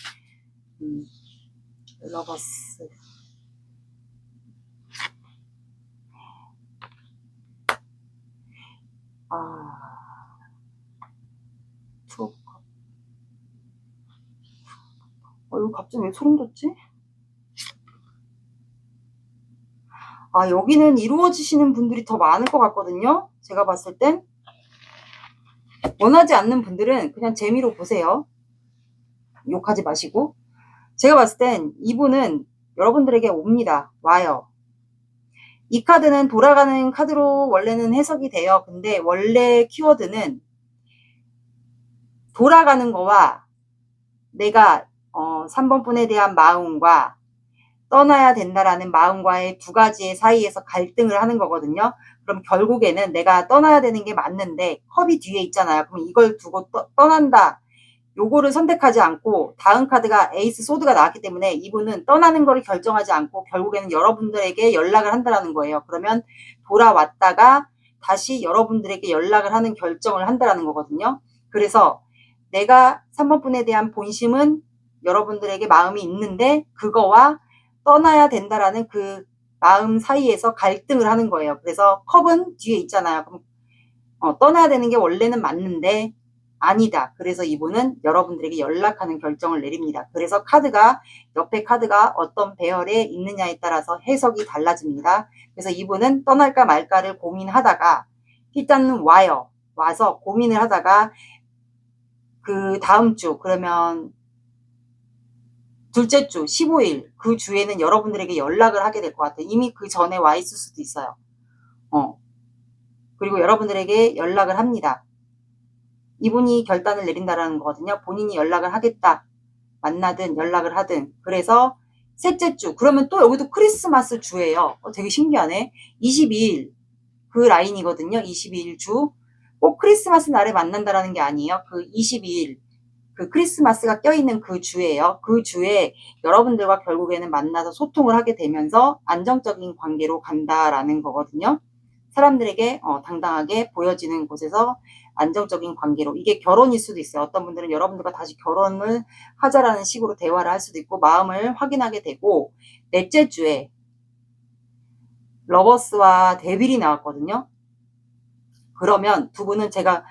러버스. 이거 갑자기 왜 소름 돋지? 여기는 이루어지시는 분들이 더 많을 것 같거든요. 제가 봤을 땐. 원하지 않는 분들은 그냥 재미로 보세요. 욕하지 마시고. 제가 봤을 땐 이분은 여러분들에게 옵니다. 와요. 이 카드는 돌아가는 카드로 원래는 해석이 돼요. 근데 원래 키워드는 돌아가는 거와 내가 3번 분에 대한 마음과 떠나야 된다라는 마음과의 두 가지의 사이에서 갈등을 하는 거거든요. 그럼 결국에는 내가 떠나야 되는 게 맞는데 컵이 뒤에 있잖아요. 그럼 이걸 두고 떠난다. 요거를 선택하지 않고 다음 카드가 에이스 소드가 나왔기 때문에 이분은 떠나는 거를 결정하지 않고 결국에는 여러분들에게 연락을 한다라는 거예요. 그러면 돌아왔다가 다시 여러분들에게 연락을 하는 결정을 한다라는 거거든요. 그래서 내가 3번 분에 대한 본심은 여러분들에게 마음이 있는데 그거와 떠나야 된다라는 그 마음 사이에서 갈등을 하는 거예요. 그래서 컵은 뒤에 있잖아요. 그럼 떠나야 되는 게 원래는 맞는데 아니다. 그래서 이분은 여러분들에게 연락하는 결정을 내립니다. 그래서 옆에 카드가 어떤 배열에 있느냐에 따라서 해석이 달라집니다. 그래서 이분은 떠날까 말까를 고민하다가 일단은 와요. 와서 고민을 하다가 그 다음 주, 그러면 둘째 주 15일 그 주에는 여러분들에게 연락을 하게 될 것 같아요. 이미 그 전에 와 있을 수도 있어요. 그리고 여러분들에게 연락을 합니다. 이분이 결단을 내린다라는 거거든요. 본인이 연락을 하겠다. 만나든 연락을 하든. 그래서 셋째 주, 그러면 또 여기도 크리스마스 주예요. 되게 신기하네. 22일 그 라인이거든요. 22일 주. 꼭 크리스마스 날에 만난다라는 게 아니에요. 그 22일 그 크리스마스가 껴있는 그 주예요. 그 주에 여러분들과 결국에는 만나서 소통을 하게 되면서 안정적인 관계로 간다라는 거거든요. 사람들에게 당당하게 보여지는 곳에서 안정적인 관계로. 이게 결혼일 수도 있어요. 어떤 분들은 여러분들과 다시 결혼을 하자라는 식으로 대화를 할 수도 있고 마음을 확인하게 되고, 넷째 주에 러버스와 데빌이 나왔거든요. 그러면 두 분은 제가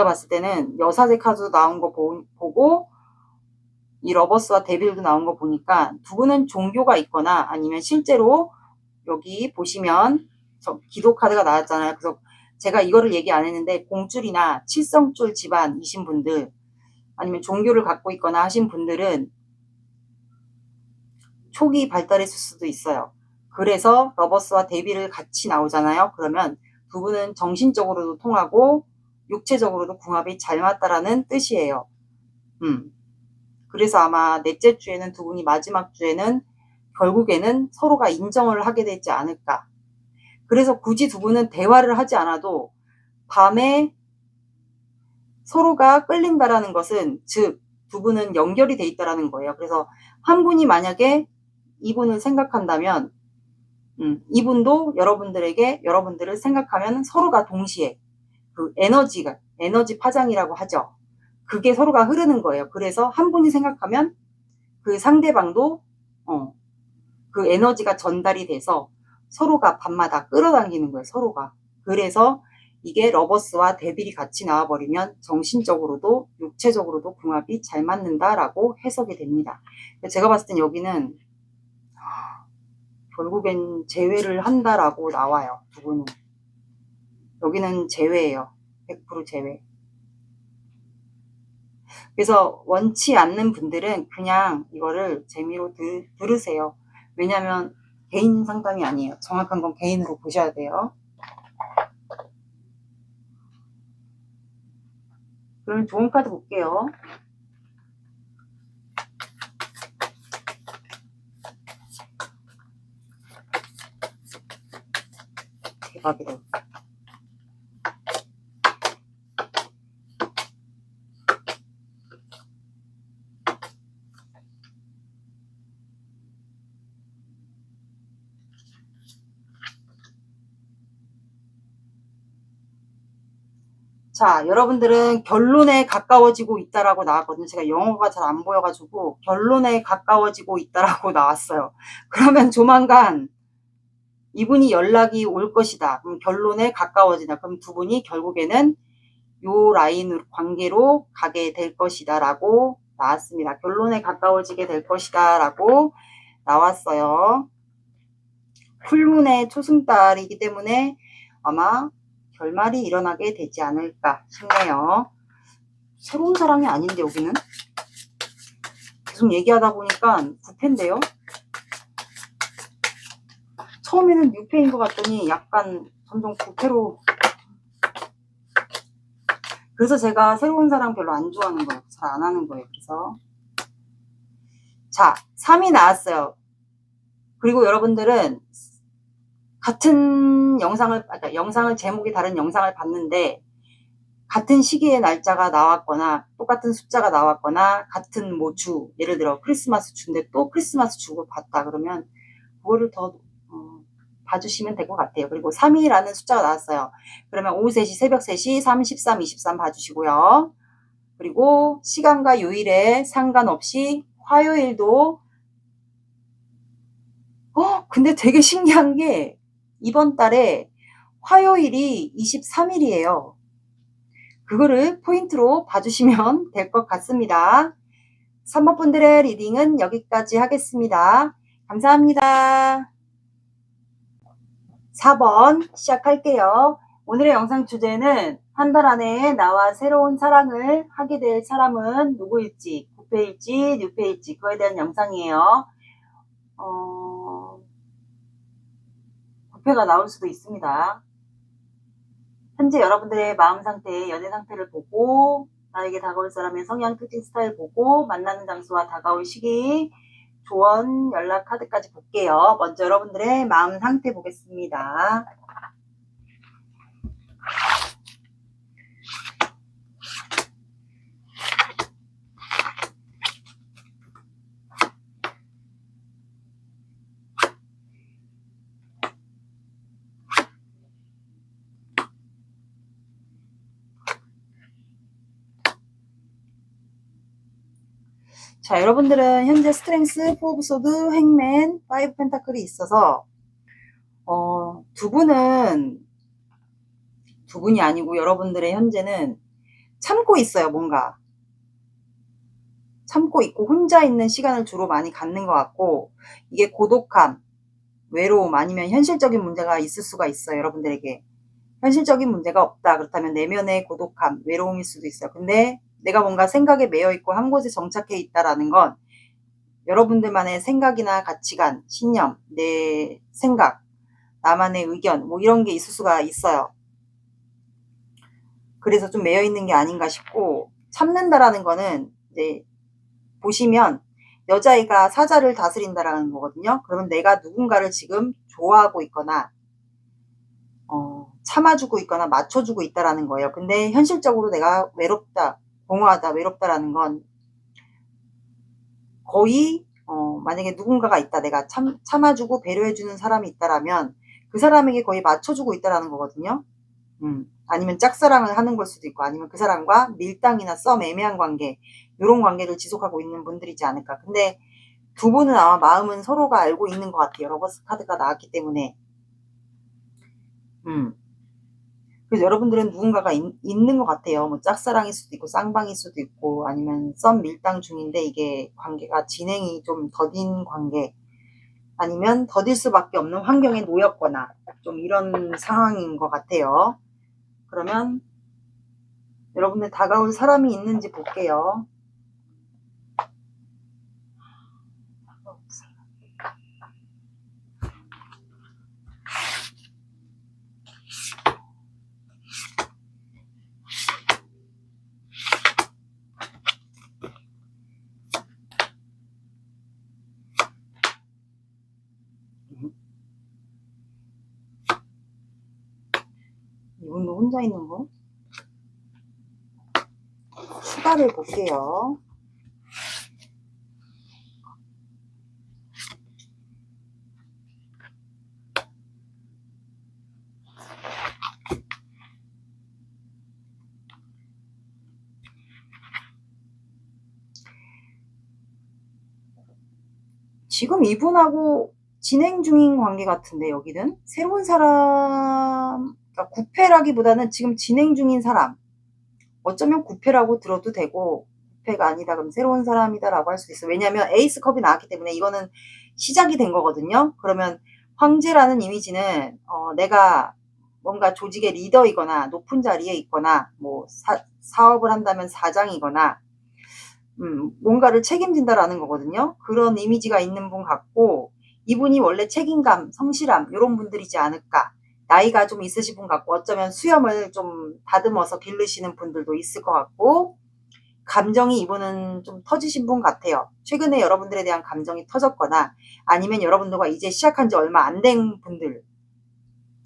봤을 때는 여사제 카드 나온 거 보고 이 러버스와 데빌도 나온 거 보니까 두 분은 종교가 있거나 아니면 실제로 여기 보시면 저 기도 카드가 나왔잖아요. 그래서 제가 이거를 얘기 안 했는데 공줄이나 칠성줄 집안이신 분들 아니면 종교를 갖고 있거나 하신 분들은 촉이 발달했을 수도 있어요. 그래서 러버스와 데빌을 같이 나오잖아요. 그러면 두 분은 정신적으로도 통하고 육체적으로도 궁합이 잘 맞다라는 뜻이에요. 그래서 아마 넷째 주에는 두 분이 마지막 주에는 결국에는 서로가 인정을 하게 되지 않을까. 그래서 굳이 두 분은 대화를 하지 않아도 밤에 서로가 끌린다라는 것은 즉 두 분은 연결이 돼 있다라는 거예요. 그래서 한 분이 만약에 이분을 생각한다면 이분도 여러분들을 생각하면 서로가 동시에 그 에너지 파장이라고 하죠. 그게 서로가 흐르는 거예요. 그래서 한 분이 생각하면 그 상대방도 그 에너지가 전달이 돼서 서로가 밤마다 끌어당기는 거예요. 서로가. 그래서 이게 러버스와 데빌이 같이 나와버리면 정신적으로도 육체적으로도 궁합이 잘 맞는다라고 해석이 됩니다. 제가 봤을 땐 여기는 결국엔 재회를 한다라고 나와요. 두 분은. 여기는 재회예요. 100% 재회. 그래서 원치 않는 분들은 그냥 이거를 재미로 들으세요. 왜냐면 개인 상담이 아니에요. 정확한 건 개인으로 보셔야 돼요. 그럼 좋은 카드 볼게요. 대박이다. 자, 여러분들은 결론에 가까워지고 있다라고 나왔거든요. 제가 영어가 잘 안 보여가지고 결론에 가까워지고 있다라고 나왔어요. 그러면 조만간 이분이 연락이 올 것이다. 그럼 결론에 가까워지다. 그럼 두 분이 결국에는 요 라인으로 관계로 가게 될 것이다 라고 나왔습니다. 결론에 가까워지게 될 것이다 라고 나왔어요. 풀문의 초승달이기 때문에 아마 결말이 일어나게 되지 않을까 싶네요. 새로운 사랑이 아닌데 여기는 계속 얘기하다 보니까 9패인데요. 처음에는 6패인 것 같더니 약간 점점 9패로. 그래서 제가 새로운 사랑 별로 안 좋아하는 거예요. 잘 안 하는 거예요. 그래서 자, 3이 나왔어요. 그리고 여러분들은 같은 영상을 제목이 다른 영상을 봤는데 같은 시기의 날짜가 나왔거나 똑같은 숫자가 나왔거나 같은 뭐 주, 예를 들어 크리스마스 주인데 또 크리스마스 주고 봤다 그러면 그거를 더 봐주시면 될 것 같아요. 그리고 3이라는 숫자가 나왔어요. 그러면 오후 3시, 새벽 3시, 3, 13, 23 봐주시고요. 그리고 시간과 요일에 상관없이 화요일도 근데 되게 신기한 게 이번 달에 화요일이 23일이에요. 그거를 포인트로 봐주시면 될 것 같습니다. 3번 분들의 리딩은 여기까지 하겠습니다. 감사합니다. 4번 시작할게요. 오늘의 영상 주제는 한 달 안에 나와 새로운 사랑을 하게 될 사람은 누구일지, 9패일지, 6패일지 그거에 대한 영상이에요. 9패가 나올 수도 있습니다. 현재 여러분들의 마음 상태, 연애 상태를 보고 나에게 다가올 사람의 성향, 특징, 스타일 보고 만나는 장소와 다가올 시기, 조언, 연락 카드까지 볼게요. 먼저 여러분들의 마음 상태 보겠습니다. 자, 여러분들은 현재 스트렝스, 4 오브 소드, 행맨, 5 펜타클이 있어서 두 분이 아니고 여러분들의 현재는 참고 있어요. 뭔가 참고 있고 혼자 있는 시간을 주로 많이 갖는 것 같고 이게 고독함, 외로움 아니면 현실적인 문제가 있을 수가 있어요. 여러분들에게 현실적인 문제가 없다 그렇다면 내면의 고독함, 외로움일 수도 있어요. 근데 내가 뭔가 생각에 매여 있고 한 곳에 정착해 있다라는 건 여러분들만의 생각이나 가치관, 신념, 내 생각, 나만의 의견 뭐 이런 게 있을 수가 있어요. 그래서 좀 매여 있는 게 아닌가 싶고, 참는다라는 거는 이제 보시면 여자애가 사자를 다스린다라는 거거든요. 그러면 내가 누군가를 지금 좋아하고 있거나 참아주고 있거나 맞춰주고 있다라는 거예요. 근데 현실적으로 내가 외롭다, 공허하다, 외롭다라는 건 거의 만약에 누군가가 있다, 내가 참아주고 배려해주는 사람이 있다라면 그 사람에게 거의 맞춰주고 있다라는 거거든요. 아니면 짝사랑을 하는 걸 수도 있고, 아니면 그 사람과 밀당이나 썸, 애매한 관계, 이런 관계를 지속하고 있는 분들이지 않을까. 근데 두 분은 아마 마음은 서로가 알고 있는 것 같아요. 러버스 카드가 나왔기 때문에. 그래서 여러분들은 누군가가 있는 것 같아요. 뭐 짝사랑일 수도 있고, 쌍방일 수도 있고, 아니면 썸 밀당 중인데 이게 관계가 진행이 좀 더딘 관계, 아니면 더딜 수밖에 없는 환경에 놓였거나 좀 이런 상황인 것 같아요. 그러면 여러분들 다가올 사람이 있는지 볼게요. 이분도 혼자 있는 거? 추가를 볼게요. 지금 이분하고 진행 중인 관계 같은데, 여기는 새로운 사람, 그러니까 구패라기보다는 지금 진행 중인 사람, 어쩌면 구패라고 들어도 되고, 구패가 아니다 그럼 새로운 사람이다 라고 할 수 있어요. 왜냐하면 에이스 컵이 나왔기 때문에 이거는 시작이 된 거거든요. 그러면 황제라는 이미지는 내가 뭔가 조직의 리더이거나 높은 자리에 있거나, 뭐 사업을 한다면 사장이거나, 뭔가를 책임진다라는 거거든요. 그런 이미지가 있는 분 같고, 이분이 원래 책임감, 성실함 이런 분들이지 않을까. 나이가 좀 있으신 분 같고, 어쩌면 수염을 좀 다듬어서 기르시는 분들도 있을 것 같고, 감정이 이분은 좀 터지신 분 같아요. 최근에 여러분들에 대한 감정이 터졌거나, 아니면 여러분들과 이제 시작한 지 얼마 안 된 분들,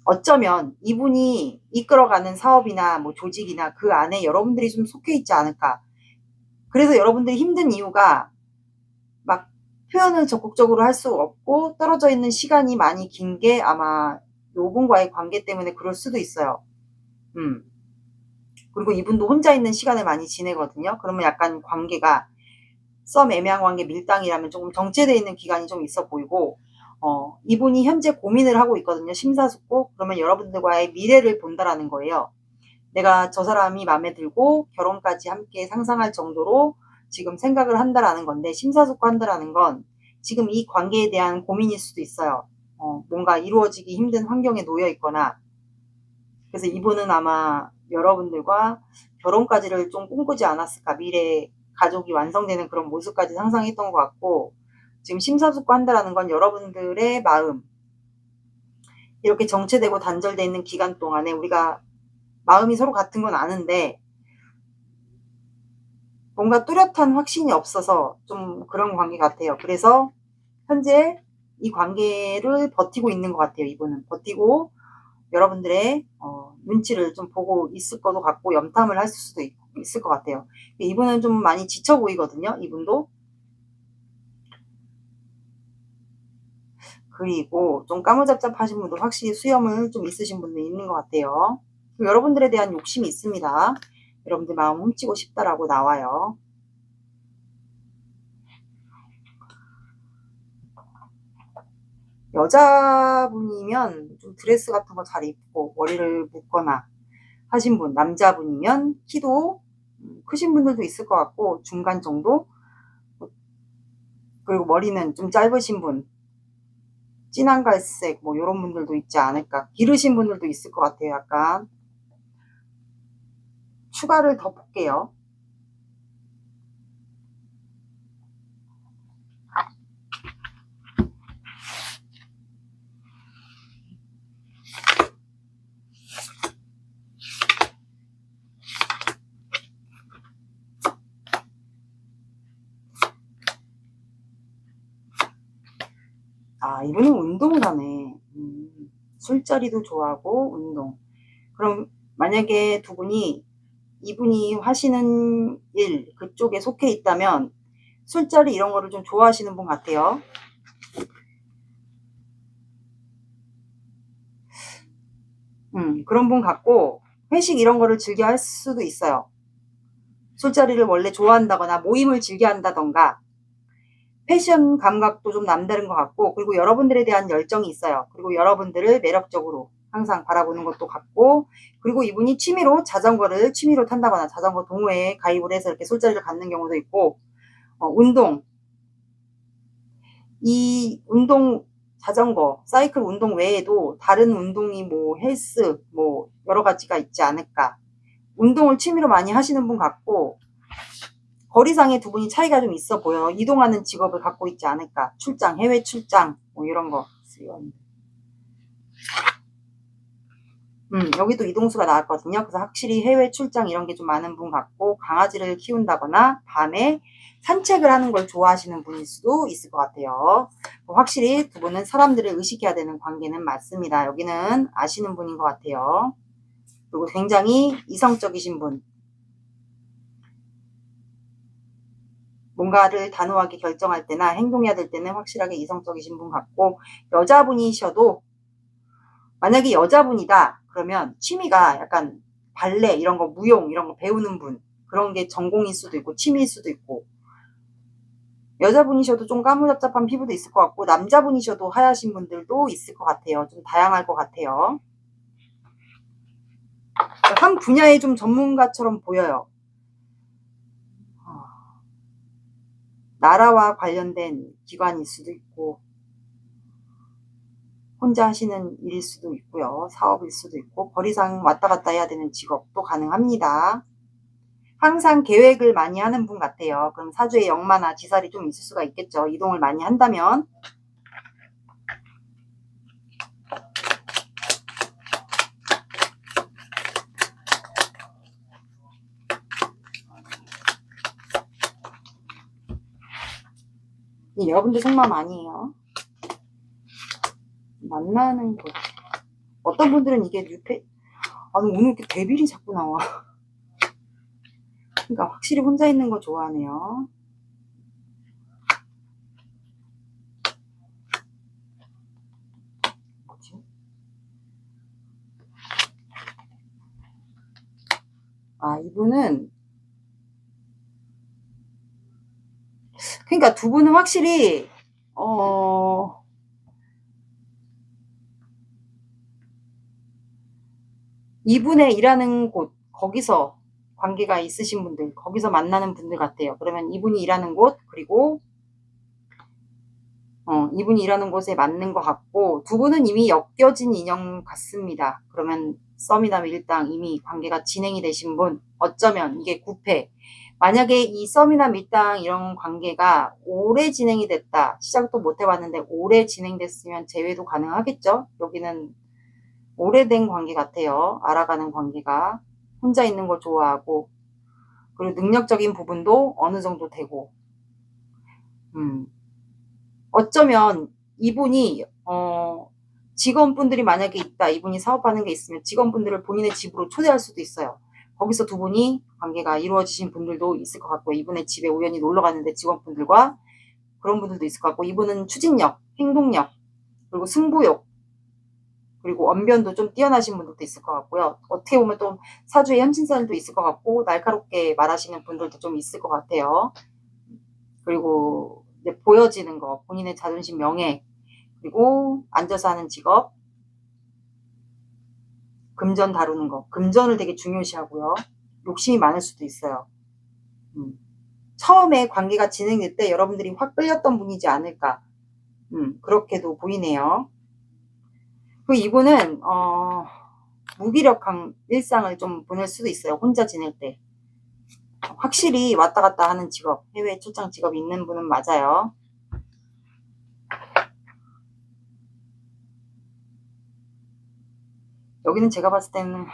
어쩌면 이분이 이끌어가는 사업이나 뭐 조직이나 그 안에 여러분들이 좀 속해 있지 않을까. 그래서 여러분들이 힘든 이유가 막 표현을 적극적으로 할 수 없고 떨어져 있는 시간이 많이 긴 게 아마 요분과의 관계 때문에 그럴 수도 있어요. 그리고 이분도 혼자 있는 시간을 많이 지내거든요. 그러면 약간 관계가 썸 애매한 관계 밀당이라면 조금 정체되어 있는 기간이 좀 있어 보이고, 이분이 현재 고민을 하고 있거든요. 심사숙고. 그러면 여러분들과의 미래를 본다라는 거예요. 내가 저 사람이 마음에 들고 결혼까지 함께 상상할 정도로 지금 생각을 한다라는 건데, 심사숙고한다라는 건 지금 이 관계에 대한 고민일 수도 있어요. 뭔가 이루어지기 힘든 환경에 놓여 있거나. 그래서 이분은 아마 여러분들과 결혼까지를 좀 꿈꾸지 않았을까. 미래 가족이 완성되는 그런 모습까지 상상했던 것 같고, 지금 심사숙고한다라는 건 여러분들의 마음, 이렇게 정체되고 단절되어 있는 기간 동안에 우리가 마음이 서로 같은 건 아는데 뭔가 뚜렷한 확신이 없어서 좀 그런 관계 같아요. 그래서 현재 이 관계를 버티고 있는 것 같아요. 이분은 버티고 여러분들의 눈치를 좀 보고 있을 것도 같고, 염탐을 할 수도 있을 것 같아요. 이분은 좀 많이 지쳐 보이거든요. 이분도. 그리고 좀 까무잡잡하신 분도 확실히 수염을 좀 있으신 분도 있는 것 같아요. 여러분들에 대한 욕심이 있습니다. 여러분들 마음 훔치고 싶다라고 나와요. 여자분이면 좀 드레스 같은 거 잘 입고 머리를 묶거나 하신 분, 남자분이면 키도 크신 분들도 있을 것 같고 중간 정도, 그리고 머리는 좀 짧으신 분, 진한 갈색 뭐 이런 분들도 있지 않을까. 기르신 분들도 있을 것 같아요. 약간 추가를 더 볼게요. 아, 이분은 운동을 하네. 술자리도 좋아하고 운동. 그럼 만약에 두 분이 이분이 하시는 일 그쪽에 속해 있다면 술자리 이런 거를 좀 좋아하시는 분 같아요. 그런 분 같고 회식 이런 거를 즐겨 할 수도 있어요. 술자리를 원래 좋아한다거나 모임을 즐겨 한다던가 패션 감각도 좀 남다른 것 같고, 그리고 여러분들에 대한 열정이 있어요. 그리고 여러분들을 매력적으로 항상 바라보는 것도 같고, 그리고 이분이 자전거를 취미로 탄다거나 자전거 동호회에 가입을 해서 이렇게 술자리를 갖는 경우도 있고, 운동, 이 운동, 자전거, 사이클 운동 외에도 다른 운동이 뭐 헬스, 뭐 여러 가지가 있지 않을까. 운동을 취미로 많이 하시는 분 같고, 거리상에 두 분이 차이가 좀 있어 보여. 이동하는 직업을 갖고 있지 않을까. 출장, 해외 출장, 뭐 이런 거. 여기도 이동수가 나왔거든요. 그래서 확실히 해외 출장 이런 게 좀 많은 분 같고, 강아지를 키운다거나 밤에 산책을 하는 걸 좋아하시는 분일 수도 있을 것 같아요. 확실히 두 분은 사람들을 의식해야 되는 관계는 맞습니다. 여기는 아시는 분인 것 같아요. 그리고 굉장히 이성적이신 분. 뭔가를 단호하게 결정할 때나 행동해야 될 때는 확실하게 이성적이신 분 같고, 여자분이셔도 만약에 여자분이다 그러면 취미가 약간 발레 이런 거, 무용 이런 거 배우는 분, 그런 게 전공일 수도 있고 취미일 수도 있고, 여자분이셔도 좀 까무잡잡한 피부도 있을 것 같고, 남자분이셔도 하얗신 분들도 있을 것 같아요. 좀 다양할 것 같아요. 한 분야에 좀 전문가처럼 보여요. 나라와 관련된 기관일 수도 있고, 혼자 하시는 일일 수도 있고요. 사업일 수도 있고, 거리상 왔다 갔다 해야 되는 직업도 가능합니다. 항상 계획을 많이 하는 분 같아요. 그럼 사주에 역마나 지살이 좀 있을 수가 있겠죠. 이동을 많이 한다면. 여러분들 속마음 아니에요. 만나는 거. 어떤 분들은 이게 아니 오늘 이렇게 데빌이 자꾸 나와. 그러니까 확실히 혼자 있는 거 좋아하네요. 뭐지? 아, 이분은 그러니까 두 분은 확실히 이분의 일하는 곳, 거기서 관계가 있으신 분들, 거기서 만나는 분들 같아요. 그러면 이분이 일하는 곳, 그리고 이분이 일하는 곳에 맞는 것 같고, 두 분은 이미 엮여진 인연 같습니다. 그러면 썸이나 밀당 이미 관계가 진행이 되신 분, 어쩌면 이게 구패. 만약에 이 썸이나 밀당 이런 관계가 오래 진행이 됐다, 시작도 못 해봤는데 오래 진행됐으면 재회도 가능하겠죠? 여기는 오래된 관계 같아요. 알아가는 관계가. 혼자 있는 걸 좋아하고, 그리고 능력적인 부분도 어느 정도 되고, 어쩌면 이분이 직원분들이 만약에 있다, 이분이 사업하는 게 있으면 직원분들을 본인의 집으로 초대할 수도 있어요. 거기서 두 분이 관계가 이루어지신 분들도 있을 것 같고, 이분의 집에 우연히 놀러 갔는데 직원분들과 그런 분들도 있을 것 같고, 이분은 추진력, 행동력, 그리고 승부욕, 그리고 언변도 좀 뛰어나신 분들도 있을 것 같고요. 어떻게 보면 또 사주의 현진살도 있을 것 같고, 날카롭게 말하시는 분들도 좀 있을 것 같아요. 그리고 이제 보여지는 거, 본인의 자존심, 명예, 그리고 앉아서 하는 직업, 금전 다루는 거, 금전을 되게 중요시하고요. 욕심이 많을 수도 있어요. 처음에 관계가 진행될 때 여러분들이 확 끌렸던 분이지 않을까, 그렇게도 보이네요. 그 이분은 무기력한 일상을 좀 보낼 수도 있어요. 혼자 지낼 때. 확실히 왔다 갔다 하는 직업, 해외 출장 직업이 있는 분은 맞아요. 여기는 제가 봤을 때는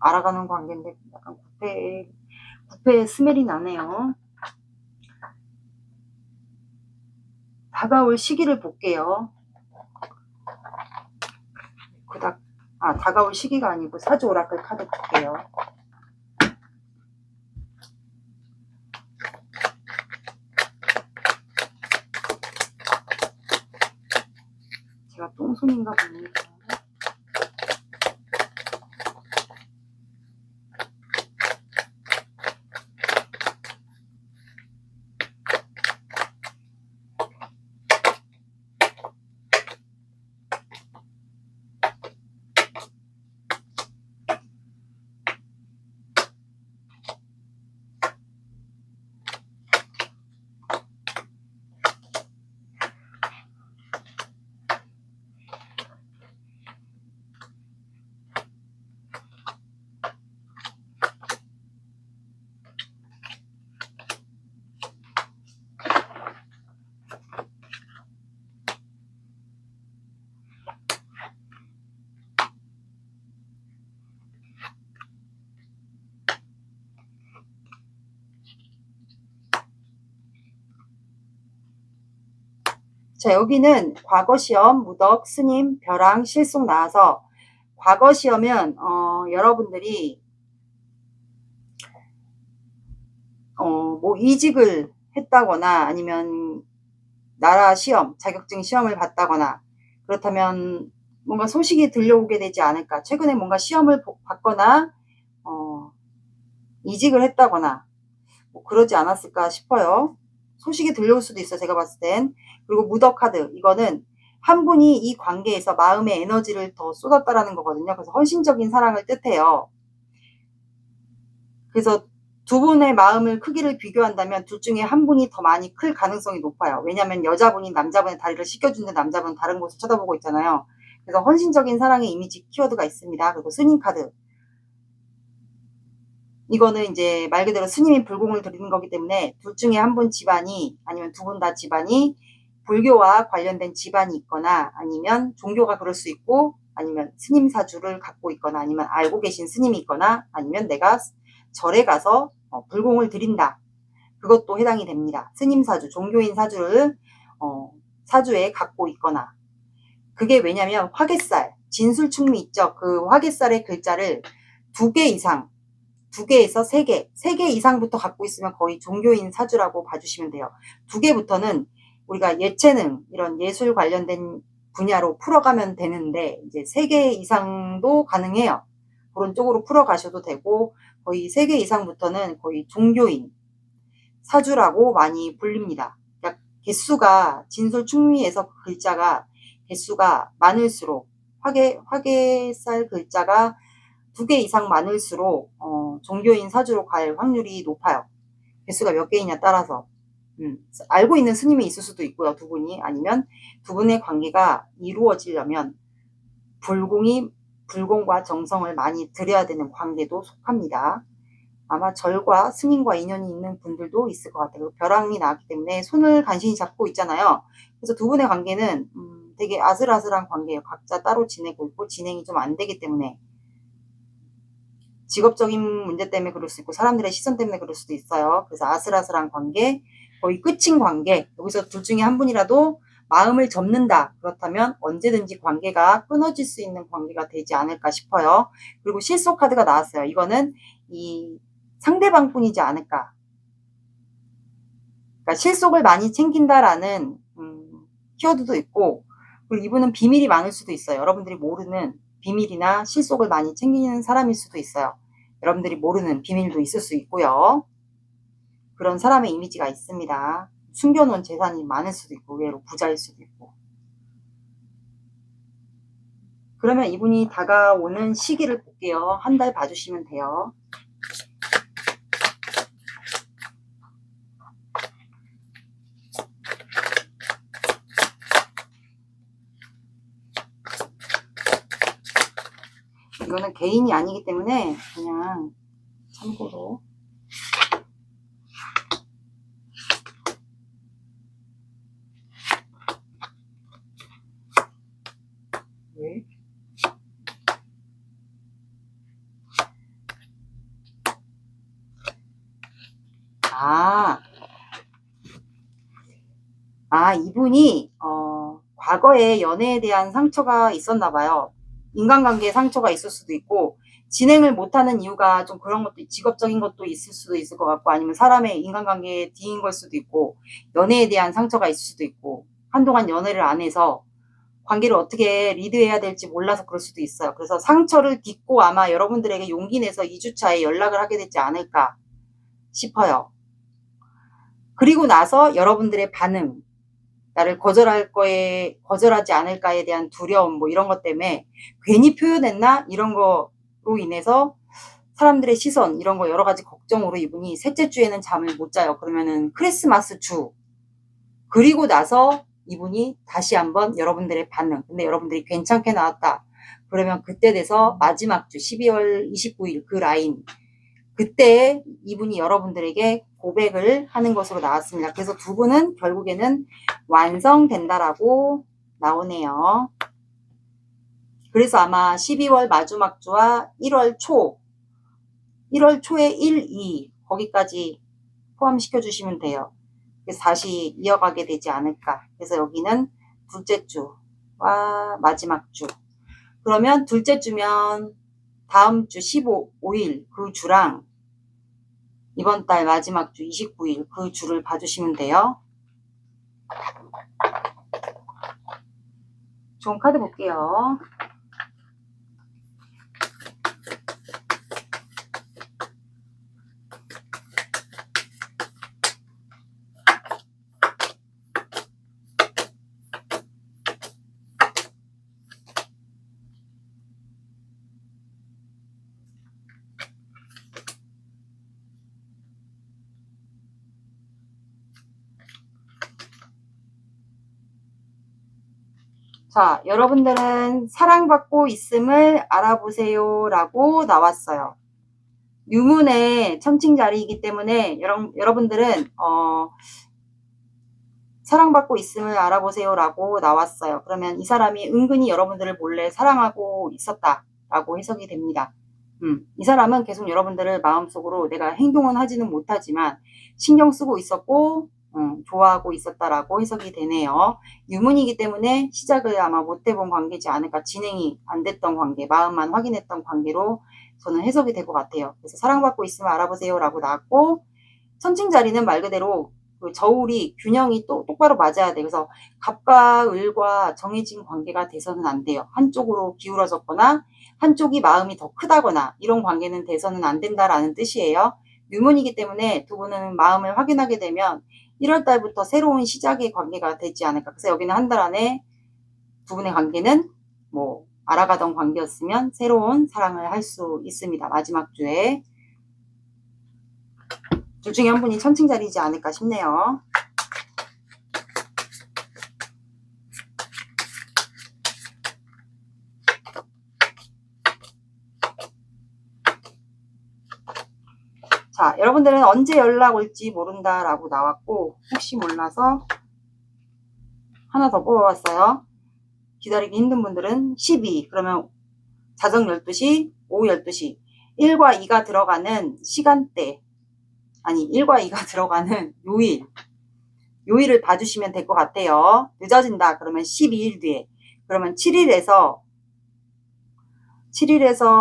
알아가는 관계인데 약간 구패의 스멜이 나네요. 다가올 시기를 볼게요. 그닥 다가올 시기가 아니고 사주 오라클 카드 볼게요. 제가 똥손인가 봅니다. 자, 여기는 과거 시험, 무덕, 스님, 벼랑, 실속 나와서 과거 시험은 여러분들이 뭐 이직을 했다거나 아니면 나라 시험, 자격증 시험을 봤다거나 그렇다면 뭔가 소식이 들려오게 되지 않을까. 최근에 뭔가 시험을 봤거나 이직을 했다거나 뭐 그러지 않았을까 싶어요. 소식이 들려올 수도 있어, 제가 봤을 땐. 그리고 무더 카드, 이거는 한 분이 이 관계에서 마음의 에너지를 더 쏟았다라는 거거든요. 그래서 헌신적인 사랑을 뜻해요. 그래서 두 분의 마음을 크기를 비교한다면 둘 중에 한 분이 더 많이 클 가능성이 높아요. 왜냐하면 여자분이 남자분의 다리를 씻겨주는데 남자분은 다른 곳을 쳐다보고 있잖아요. 그래서 헌신적인 사랑의 이미지 키워드가 있습니다. 그리고 스님 카드, 이거는 이제 말 그대로 스님이 불공을 드리는 거기 때문에 둘 중에 한 분 집안이 아니면 두 분 다 집안이 불교와 관련된 집안이 있거나 아니면 종교가 그럴 수 있고 아니면 스님 사주를 갖고 있거나 아니면 알고 계신 스님이 있거나 아니면 내가 절에 가서 불공을 드린다. 그것도 해당이 됩니다. 스님 사주, 종교인 사주를 사주에 갖고 있거나. 그게 왜냐면 화개살, 진술충미 있죠. 그 화개살의 글자를 2개 이상, 2개에서 3개, 3개 이상부터 갖고 있으면 거의 종교인 사주라고 봐주시면 돼요. 2개부터는 우리가 예체능, 이런 예술 관련된 분야로 풀어가면 되는데 이제 3개 이상도 가능해요. 그런 쪽으로 풀어가셔도 되고 거의 3개 이상부터는 거의 종교인 사주라고 많이 불립니다. 그러니까 개수가 진솔충미에서 글자가 개수가 많을수록 화개살 글자가 2개 이상 많을수록 종교인 사주로 갈 확률이 높아요. 개수가 몇 개이냐 따라서. 알고 있는 스님이 있을 수도 있고요. 두 분이. 아니면 두 분의 관계가 이루어지려면 불공과 정성을 많이 들여야 되는 관계도 속합니다. 아마 절과 스님과 인연이 있는 분들도 있을 것 같아요. 벼랑이 나왔기 때문에 손을 간신히 잡고 있잖아요. 그래서 두 분의 관계는 되게 아슬아슬한 관계예요. 각자 따로 지내고 있고 진행이 좀 안 되기 때문에 직업적인 문제 때문에 그럴 수 있고 사람들의 시선 때문에 그럴 수도 있어요. 그래서 아슬아슬한 관계, 거의 끝인 관계, 여기서 둘 중에 한 분이라도 마음을 접는다. 그렇다면 언제든지 관계가 끊어질 수 있는 관계가 되지 않을까 싶어요. 그리고 실속 카드가 나왔어요. 이거는 이 상대방뿐이지 않을까. 그러니까 실속을 많이 챙긴다라는 키워드도 있고, 그리고 이분은 비밀이 많을 수도 있어요. 여러분들이 모르는 비밀이나 실속을 많이 챙기는 사람일 수도 있어요. 여러분들이 모르는 비밀도 있을 수 있고요. 그런 사람의 이미지가 있습니다. 숨겨놓은 재산이 많을 수도 있고 의외로 부자일 수도 있고. 그러면 이분이 다가오는 시기를 볼게요. 한 달 봐주시면 돼요. 이거는 개인이 아니기 때문에 그냥 참고로. 왜? 이분이 과거에 연애에 대한 상처가 있었나 봐요. 인간관계에 상처가 있을 수도 있고, 진행을 못하는 이유가 좀 그런 것도, 직업적인 것도 있을 수도 있을 것 같고, 아니면 사람의 인간관계에 뒤인 걸 수도 있고, 연애에 대한 상처가 있을 수도 있고, 한동안 연애를 안 해서 관계를 어떻게 리드해야 될지 몰라서 그럴 수도 있어요. 그래서 상처를 딛고 아마 여러분들에게 용기 내서 2주차에 연락을 하게 되지 않을까 싶어요. 그리고 나서 여러분들의 반응, 나를 거절하지 않을까에 대한 두려움, 뭐 이런 것 때문에 괜히 표현했나? 이런 거로 인해서 사람들의 시선, 이런 거 여러 가지 걱정으로 이분이 셋째 주에는 잠을 못 자요. 그러면은 크리스마스 주. 그리고 나서 이분이 다시 한번 여러분들의 반응. 근데 여러분들이 괜찮게 나왔다. 그러면 그때 돼서 마지막 주 12월 29일 그 라인. 그때 이분이 여러분들에게 고백을 하는 것으로 나왔습니다. 그래서 두 분은 결국에는 완성된다라고 나오네요. 그래서 아마 12월 마지막 주와 1월 초에 1, 2 거기까지 포함시켜 주시면 돼요. 그래서 다시 이어가게 되지 않을까. 그래서 여기는 둘째 주와 마지막 주. 그러면 둘째 주면 다음 주 15일 그 주랑 이번 달 마지막 주 29일 그 주를 봐주시면 돼요. 좋은 카드 볼게요. 자, 여러분들은 사랑받고 있음을 알아보세요 라고 나왔어요. 유문의 천칭자리이기 때문에 여러분들은 사랑받고 있음을 알아보세요 라고 나왔어요. 그러면 이 사람이 은근히 여러분들을 몰래 사랑하고 있었다 라고 해석이 됩니다. 이 사람은 계속 여러분들을 마음속으로 내가 행동은 하지는 못하지만 신경 쓰고 있었고 좋아하고 있었다라고 해석이 되네요. 유문이기 때문에 시작을 아마 못 해본 관계지 않을까. 진행이 안 됐던 관계, 마음만 확인했던 관계로 저는 해석이 될 것 같아요. 그래서 사랑받고 있으면 알아보세요 라고 나왔고, 천칭자리는 말 그대로 그 저울이 균형이 또 똑바로 맞아야 돼요. 그래서 갑과 을과 정해진 관계가 돼서는 안 돼요. 한쪽으로 기울어졌거나 한쪽이 마음이 더 크다거나 이런 관계는 돼서는 안 된다라는 뜻이에요. 유문이기 때문에 두 분은 마음을 확인하게 되면 1월 달부터 새로운 시작의 관계가 되지 않을까. 그래서 여기는 한 달 안에 두 분의 관계는 뭐 알아가던 관계였으면 새로운 사랑을 할 수 있습니다. 마지막 주에. 둘 중에 한 분이 천칭자리지 않을까 싶네요. 자, 여러분들은 언제 연락 올지 모른다라고 나왔고, 혹시 몰라서 하나 더 뽑아봤어요. 기다리기 힘든 분들은 12, 그러면 자정 12시, 오후 12시. 1과 2가 들어가는 시간대, 아니 1과 2가 들어가는 요일을 봐주시면 될 것 같아요. 늦어진다 그러면 12일 뒤에, 그러면 7일에서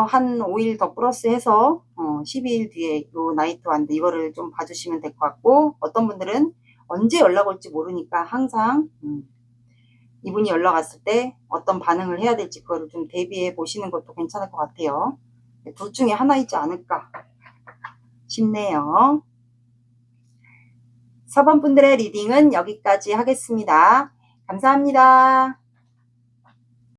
한 5일 더 플러스해서 12일 뒤에 요 나이트 완드 이거를 좀 봐주시면 될 것 같고, 어떤 분들은 언제 연락 올지 모르니까 항상 이분이 연락 왔을 때 어떤 반응을 해야 될지 그거를 좀 대비해 보시는 것도 괜찮을 것 같아요. 둘 중에 하나이지 않을까 싶네요. 4번 분들의 리딩은 여기까지 하겠습니다. 감사합니다.